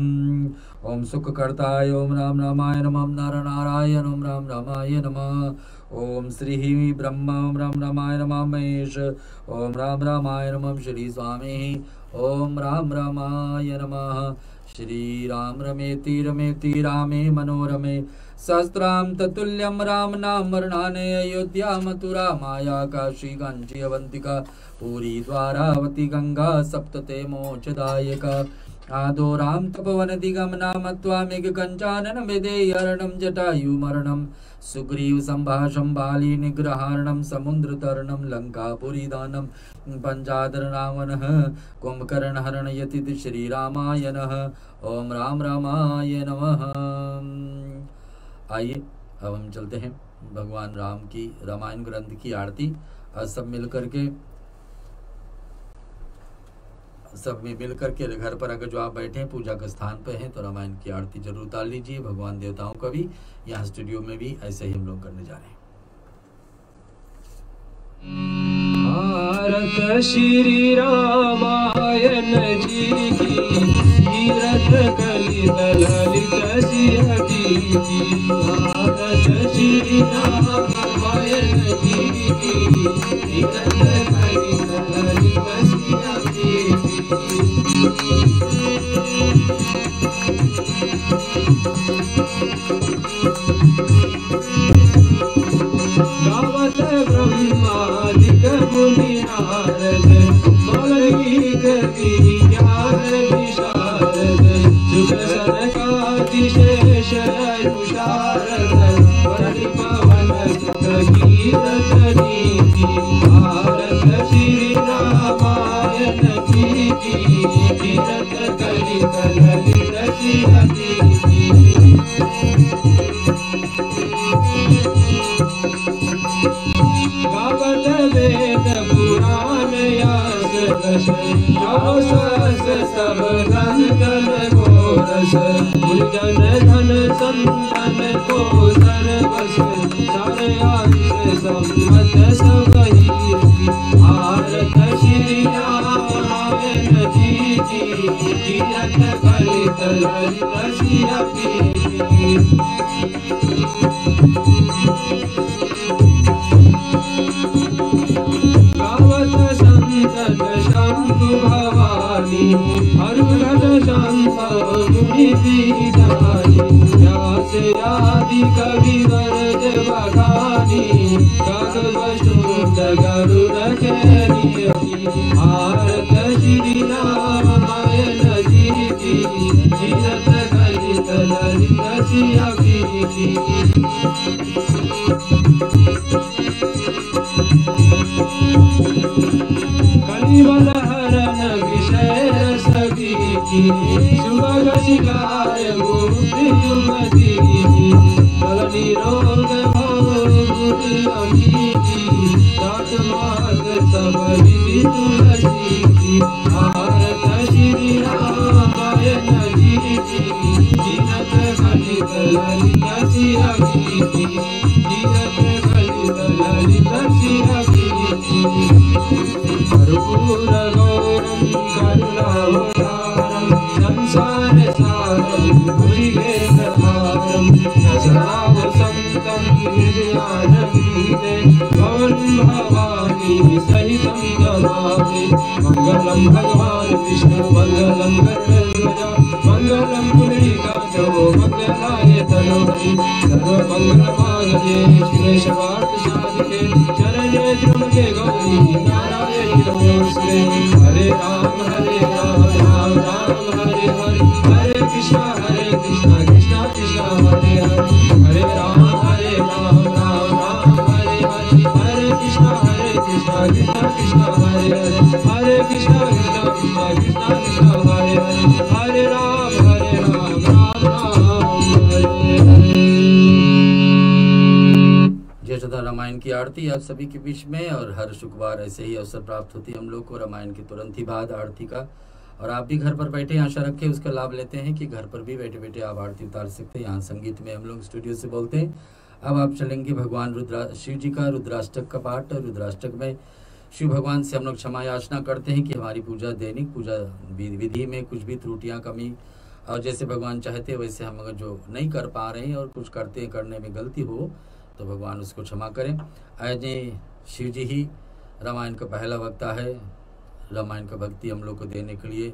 ओम सुखकर्ताय ओम राम रामाय नमः। नर नारायण ओम राम रामाय नमः। ओम श्री ब्रह्म ओम राम रामाय नमः। महेश ओम राम रामाय नमः। श्री स्वामी ओम राम रामाय नमः। श्री राम रमेति रमेति रामे मनोरमे सहस्राम ततुल्यम राम नाम मरणाने। अयोध्या मथुरा माया काशी कांची अवंतिका पूरी द्वारावती गंगा सप्तते मोक्षदायका। आदो राम तपवन दिगमना मत्वा मेघ कंचानन वेदेयरणं जटायु मरणं। सुग्रीव संभाषं बाली निग्रहारणं समुद्र तरणं लंकापुरी दानं। पंचादर रावणः कुंभकर्ण हरण यति श्री रामाय नमः। ओम राम रामाय नमः। आइए अब हम चलते हैं भगवान राम की रामायण ग्रंथ की आरती। आज सब मिल करके घर पर अगर जो आप बैठे हैं पूजा के स्थान पे हैं तो रामायण की आरती जरूर उतार लीजिए। भगवान देवताओं का भी यहाँ स्टूडियो में भी ऐसे ही हम लोग करने जा रहे हैं। भारत श्री रामायण जी की तीरथ कलित ललित सिंहजी की। भारत श्री रामायण जी की तीरथ कलित ललित सिंहजी गावत ब्रह्मादिक मुनि नारद मौलिक विज्ञान विशारद। सुख सनकादिशेष शारद वरणि पवन सुत कीरत नीति। भारत श्री रामायण जी की तीरथ कलित ललित सिंहजी। गावत वेद पुराण यास दश जो सहस सब धन धन घोरस। गुंजन धन संतन को सर्वस सर्यांश सम्मत सबही। भारत श्री रामायण जी की तीरथ कलित ललित सिंहजी। गावत संतन शंभु भवानी हरघट शांत मुनि विदानी। व्यास आदि कवि वरद बखानी गरुड़ शुद्ध गरुड़ केरी। भारत श्री रामायण जी की अभी कलिबल हरण विषय सभी की सुभग शिकार मुक्ति युवती कल निरोग भवभूति अमीति दात मार्ग सब विधि तुलसी की भारत श्री रामायण जीति जीनत गलित ललित सिरगीति जीनत गलित ललित सिरगीति कर्पूर गौरम करुणावतारम संसार सारम भुजगेन्द्रहारम सदा वसन्तं हृदयानन्दे भवन् भवानी सहितं नमामि मंगलम भगवान विष्णु मंगलम गरुड़ध्वज मंगलम पुंडरीकाक्षो मंगलाय तनोहरि सर्वमंगलमांगल्ये शिवे सर्वार्थसाधिके शरण्ये त्र्यंबके गौरी नारायणी नमोस्तुते हरे राम राम राम हरे हरे हरे कृष्णा कृष्णा कृष्णा हरे हरे हरे राम राम राम हरे हरे हरे कृष्णा कृष्णा कृष्णा हरे हरे हरे कृष्णा कृष्णा कृष्णा हरे हरे हरे राम राम राम हरे हरे। जय श्री रामायण की आरती आप सभी के बीच में, और हर शुक्रवार ऐसे ही अवसर प्राप्त होती है हम लोग को रामायण के तुरंत ही बाद आरती का। और आप भी घर पर बैठे आशा रखें उसका लाभ लेते हैं कि घर पर भी बैठे बैठे आप आरती उतार सकते हैं। यहाँ संगीत में हम लोग स्टूडियो से बोलते हैं। अब आप चलेंगे भगवान शिव जी का रुद्राष्टक का पाठ। रुद्राष्टक में शिव भगवान से हम लोग क्षमा याचना करते हैं कि हमारी पूजा दैनिक पूजा विधि में कुछ भी त्रुटियां कमी, और जैसे भगवान चाहते हैं वैसे हम अगर जो नहीं कर पा रहे हैं और कुछ करने में गलती हो तो भगवान उसको क्षमा करें। आज शिव जी ही रामायण का पहला वक्ता है। रामायण का भक्ति हम लोग को देने के लिए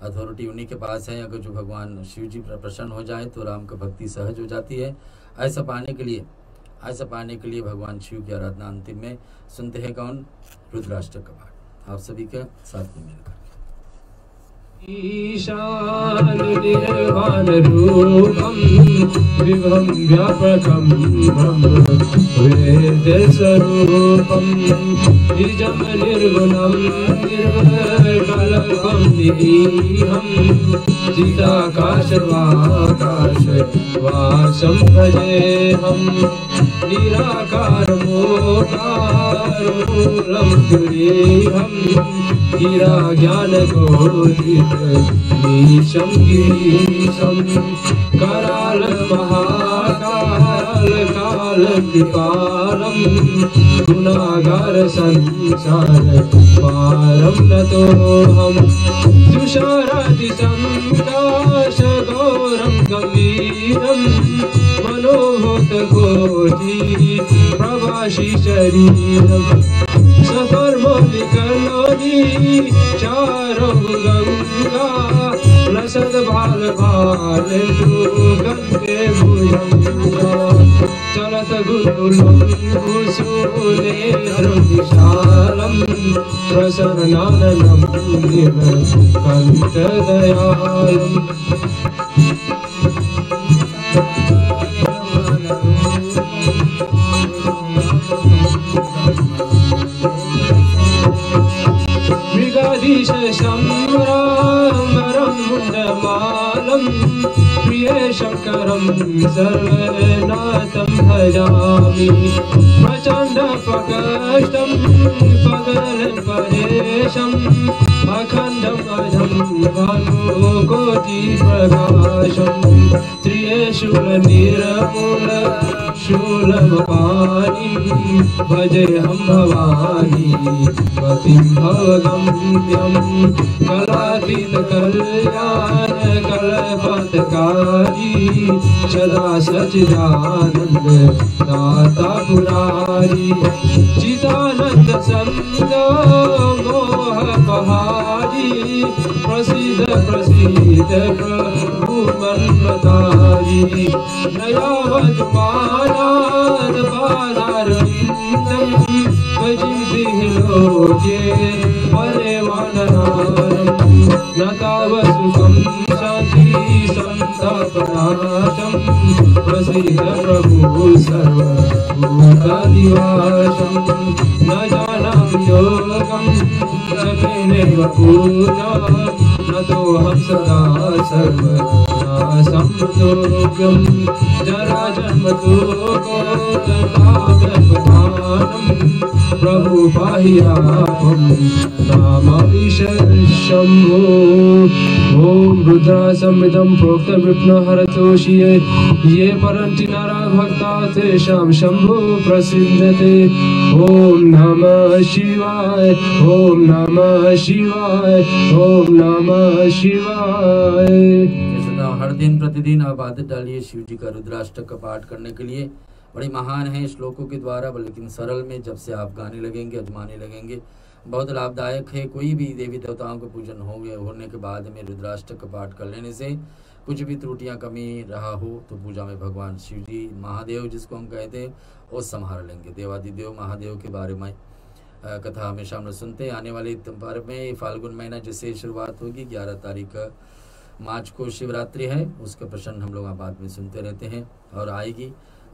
अथॉरिटी उन्हीं के पास है। अगर जो भगवान शिव जी पर प्रसन्न हो जाए तो राम का भक्ति सहज हो जाती है। ऐसा पाने के लिए भगवान शिव की आराधना अंतिम में सुनते हैं कौन? रुद्राष्टक का पाठ आप सभी के साथ में मिलकर। ईशान निर्वाण रूपम विभम व्यापकम ब्रह्म वेद स्वरूपम निजम निर्गुणम निर्मलकल्पम निरीहम चिदाकाश वासम भजेहम निराकार मोकार मूलम तुरीहम गिरा ज्ञान गोदित ईशम गिरीशम कराल महाकाल काल कृपालम गुनागार संसार पारम नतोहम तुषारादि संकाश गौरम गंभीरम मनोभूत कोटि प्रभाषी शरीरम सफर्मोलिकलोनी चारों गंगा लसद भाल भाल गंगे भुजंगा चलत गुरुलम कुसुने विशालम प्रसन्नानंदम कंठ दयालम मृगाधीश शम्बरं मुण्डमालं प्रिय शङ्करं सर्वनाथं भजामि प्रचण्ड प्रकष्टं पगलपरेशम् अखण्डम् अजं भानुकोटिप्रकाशं त्रिशूलनिर्मूल शूलपाणिं भजेऽहं भवानी पतिं भवगम्यं कलातीत कल्याण कल्पतकारी सदा सच्चिदानन्द दाता पुरारी चिदानन्द संत मोहपहारी प्रसीद प्रसीद प्रभु मन्मतारी नयावत पादार पादारविन्दं भजिभिः लोके परिवाननारं न तावत् सुखं शान्ति सन्तापनाशं कोई है प्रभु सर्वभूतादिवासं न जानामि योगं तमेनैव पूजा न तोऽहं सदा सर्वनाशं दोषं जराजन्मदुःखो प्रभु पाहि आपं नामामीश शम्भो। ओम रुद्रासंहितं प्रोक्तं विघ्नहरतोषिये ये परन्ति नरा भक्ता तेषां शम्भो प्रसीदते। ओम नमः शिवाय ओम नमः शिवाय ओम नमः शिवाय। हर दिन प्रतिदिन आप आदत डालिए शिव जी का रुद्राष्टक का पाठ करने के लिए। बड़ी महान है श्लोकों के द्वारा, लेकिन सरल में जब से आप गाने लगेंगे, अजमाने लगेंगे, बहुत लाभदायक है। कोई भी देवी देवताओं का पूजन होने के बाद में रुद्राष्टक का पाठ कर लेने से कुछ भी त्रुटियां कमी रहा हो तो पूजा में भगवान शिव जी महादेव जिसको हम कहते हैं वो संभाल लेंगे। देवादिदेव महादेव के बारे में कथा हमेशा हम लोग सुनते हैं। आने वाले पर्व में फाल्गुन महीना जिससे शुरुआत होगी 11 तारीख मार्च को शिवरात्रि है, उसका प्रसंग हम लोग बाद में सुनते रहते हैं और आएगी।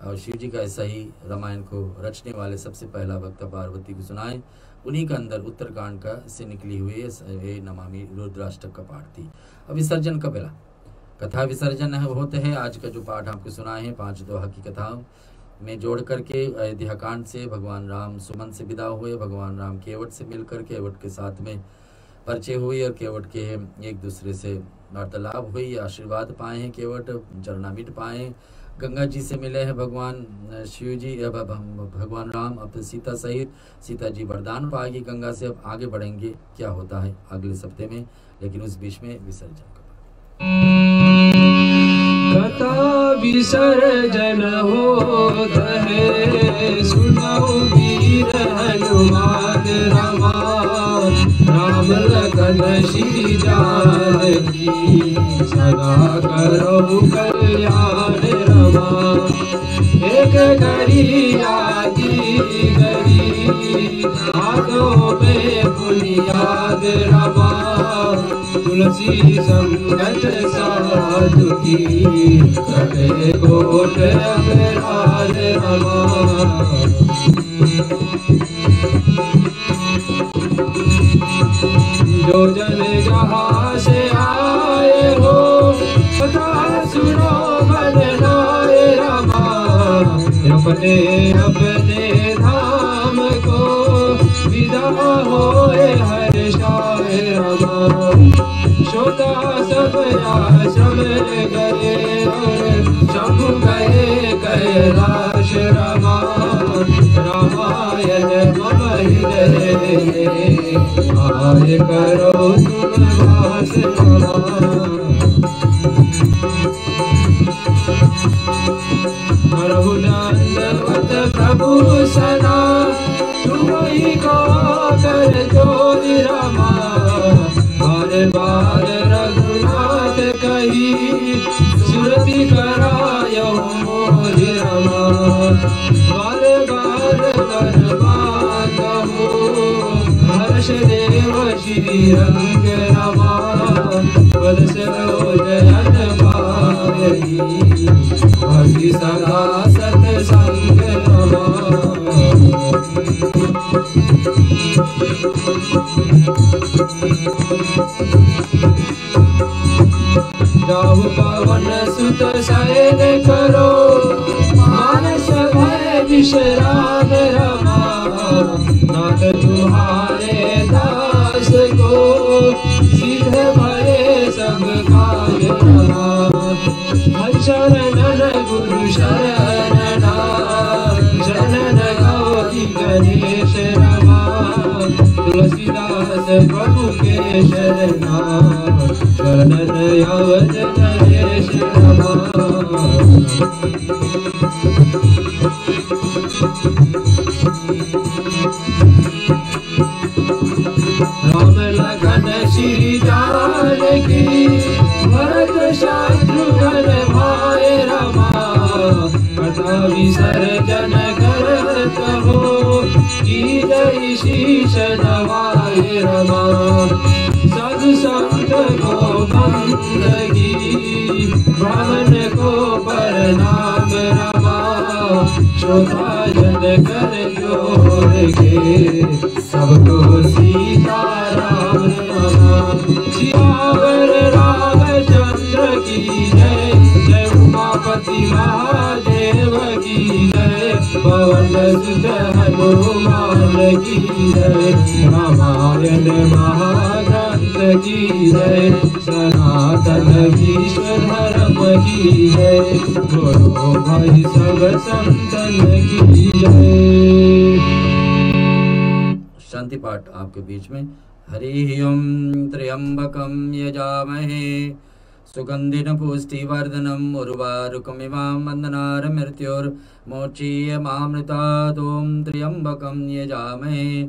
और शिव जी का ऐसा ही रामायण को रचने वाले सबसे पहला वक्त पार्वती को सुनाए, उन्हीं का अंदर उत्तरकांड का से निकली हुई ये नमामि रुद्राष्टक का पाठ थी। अब विसर्जन का बेला कथा विसर्जन होते हैं। आज का जो पाठ आपको सुनाए हैं 5 दोहा की कथाओं में जोड़ करके अयोध्या कांड से भगवान राम सुमन से विदा हुए, भगवान राम केवट से मिलकर केवट के साथ में परिचय हुई और केवट के एक दूसरे से वार्तालाप हुई, आशीर्वाद पाए हैं, केवट चरणामिट पाए हैं, गंगा जी से मिले हैं भगवान शिव जी, भगवान राम अब सीता सहित सीता जी वरदान पाएगी गंगा से। अब आगे बढ़ेंगे क्या होता है अगले सप्ताह में, लेकिन उस बीच में विसर्जन कथा विसर्जन होता है, सुनाओ वीर हनुमान रामा, राम लखन श्री जानकी, सदा करो कल्याण रमा। एक घड़ी आदि घड़ी हाथों में बुनियाद रमा, तुलसी संकट साधु की करे कोट अपराध रमा। जो जन जहाँ से आए हो कथा सुनो मन नाए रमा, अपने अपने धाम को विदा होए हर्षाए रमा। श्रोता सब आश्रम गए और शंभु गए कैलाश रमा, रामायण मम हृदय आय करो तुम वास रमा। रघुनंदन प्रभु सदा तुम ही को कर जोरि रमा, बार बार रघुनाथ कही सुरति करायो मोहि रमा। बार बार बरबाद हो हर्ष देव श्री रंग रमा, बरस रोजन पायी भक्ति सदा सत्संग रमा। जाहु पवन सुत शयन करो, मानस भय विश्राम रमा। नाथ तुम्हारे दास को सिद्ध भये सब काज रमा। हर शरणन गुरु शरणना, शरण गौरी गणेश रमा। तुलसीदास प्रभु के शरणा, शरणन यावत नरेश रमा। राम लखन श्री जानकी, भरत शत्रुघ्न भाई रमा। कथा विसर्जन करत हो, कीजहि शीश नवाए रमा। साधु संत को बंदगी, ब्राह्मण को प्रणाम भजन कर जोर के, सबको सीताराम नमः। सियावर रामचंद्र की जय, जय उमापति महादेव की जय, पवन सुत हनुमान की जय, रामायण महाग्रंथ की जय, सनातन ईश्वर धर्म की जय, गुरु भाई सब संतन की जय। शांति पाठ आपके बीच में। हरि ओम त्र्यंबकं यजामहे सुगंधिन पुष्टिवर्धनम् उर्वारुकमिमां बन्धनान्मृत्योर्मोक्षीयमामृतात्। ॐ त्र्यंबकं यजामहे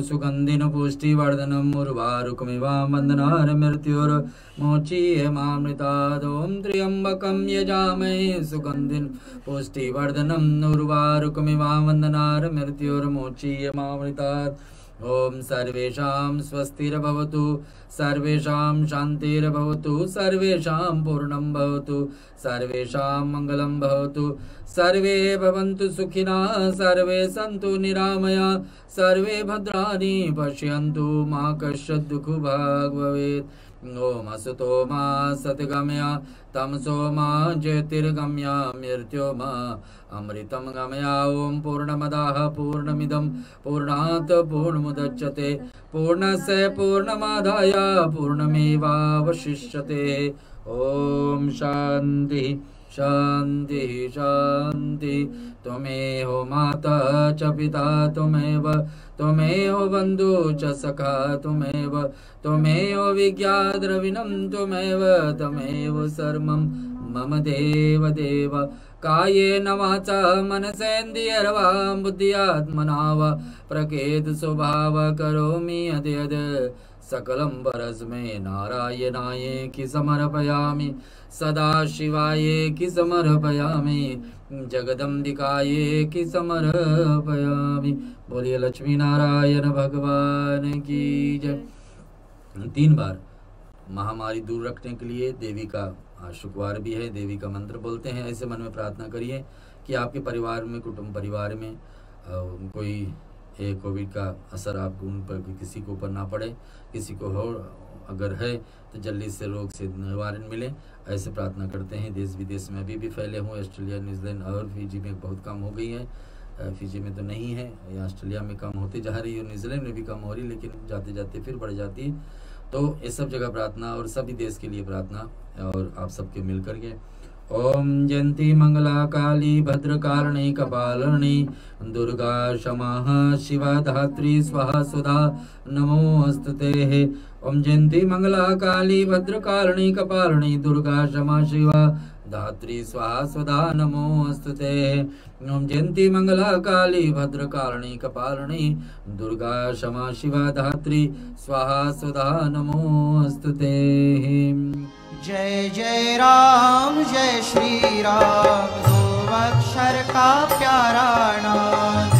सुगंधिन पुष्टिवर्धनम् उर्वारुकमिमां बन्धनान्मृत्योर्मोक्षीयमामृतात्। ॐ त्र्यंबकं यजामहे सुगंधिन पुष्टिवर्धनम् उर्वारुकमिमां बन्धनान्मृत्योर्मोक्षीयमामृतात्। ओम सर्वेषां स्वस्तिर्भवतु, सर्वेषां शान्तिर्भवतु, सर्वेषां पूर्णं भवतु, सर्वेषां मङ्गलं भवतु, सर्वे भवन्तु सुखिनः, सर्वे सन्तु निरामया, सर्वे भद्राणि पश्यन्तु, मा कश्चित् दुःखभाग् भवेत्। ओम असतो मा सद्गमया, तमसो मा ज्योतिर्गमया, मृत्योर्मा अमृतं गमया। ओम पूर्णमदः पूर्णमिदं पूर्णात् पूर्णमुदच्यते, पूर्णस्य पूर्णमादाय पूर्णमेवावशिष्यते। ओम शांति शांति शांति। त्वमेव माता च पिता त्वमेव, त्वमेव बन्धु च सखा त्वमेव, त्वमेव विज्ञाद्रविणं त्वमेव, त्वमेव सर्वं मम देव देव। कायेन वाचा मनसेन्द्रियर्वा बुद्ध्यात्मना वा प्रकृत स्वभाव करोमि यद्यद् सकलं परस्मै नारायणाय समर्पयामि, सदा शिवाय समर्पयामि, जगदम्बिकाय समर्पयामि। बोलिए लक्ष्मी नारायण भगवान की जय। 3 बार महामारी दूर रखने के लिए देवी का, आज शुक्रवार भी है, देवी का मंत्र बोलते हैं। ऐसे मन में प्रार्थना करिए कि आपके परिवार में, कुटुंब परिवार में कोई कोविड का असर आपको उन पर किसी के ऊपर ना पड़े, किसी को हो अगर है तो जल्दी से रोग से निवारण मिले, ऐसे प्रार्थना करते हैं। देश विदेश में अभी भी फैले हुए, ऑस्ट्रेलिया, न्यूजीलैंड और फिजी में बहुत कम हो गई है। फिजी में तो नहीं है, या ऑस्ट्रेलिया में कम होती जा रही है, न्यूजीलैंड में भी कम हो रही, लेकिन जाते जाते फिर बढ़ जाती है। तो ये सब जगह प्रार्थना और सभी देश के लिए प्रार्थना, और आप सबके मिल करके। ओम जयंती मंगला काली भद्रकालिनी कपालिनी दुर्गा क्षमा शिवा धात्री स्वाहा सुधा नमोस्तुते। ओम जयंती मंगला काली भद्रकालिनी कपालिनी दुर्गा क्षमा शिवा धात्री स्वाहा सुधा नमोस्तुते। ओम जयंती मंगला काली भद्रकालिनी कपालिनी दुर्गा क्षमा शिवा धात्री स्वाहा सुधा नमोस्तुते। जय जय राम जय श्री राम, 2 अक्षर का प्यारा नाम।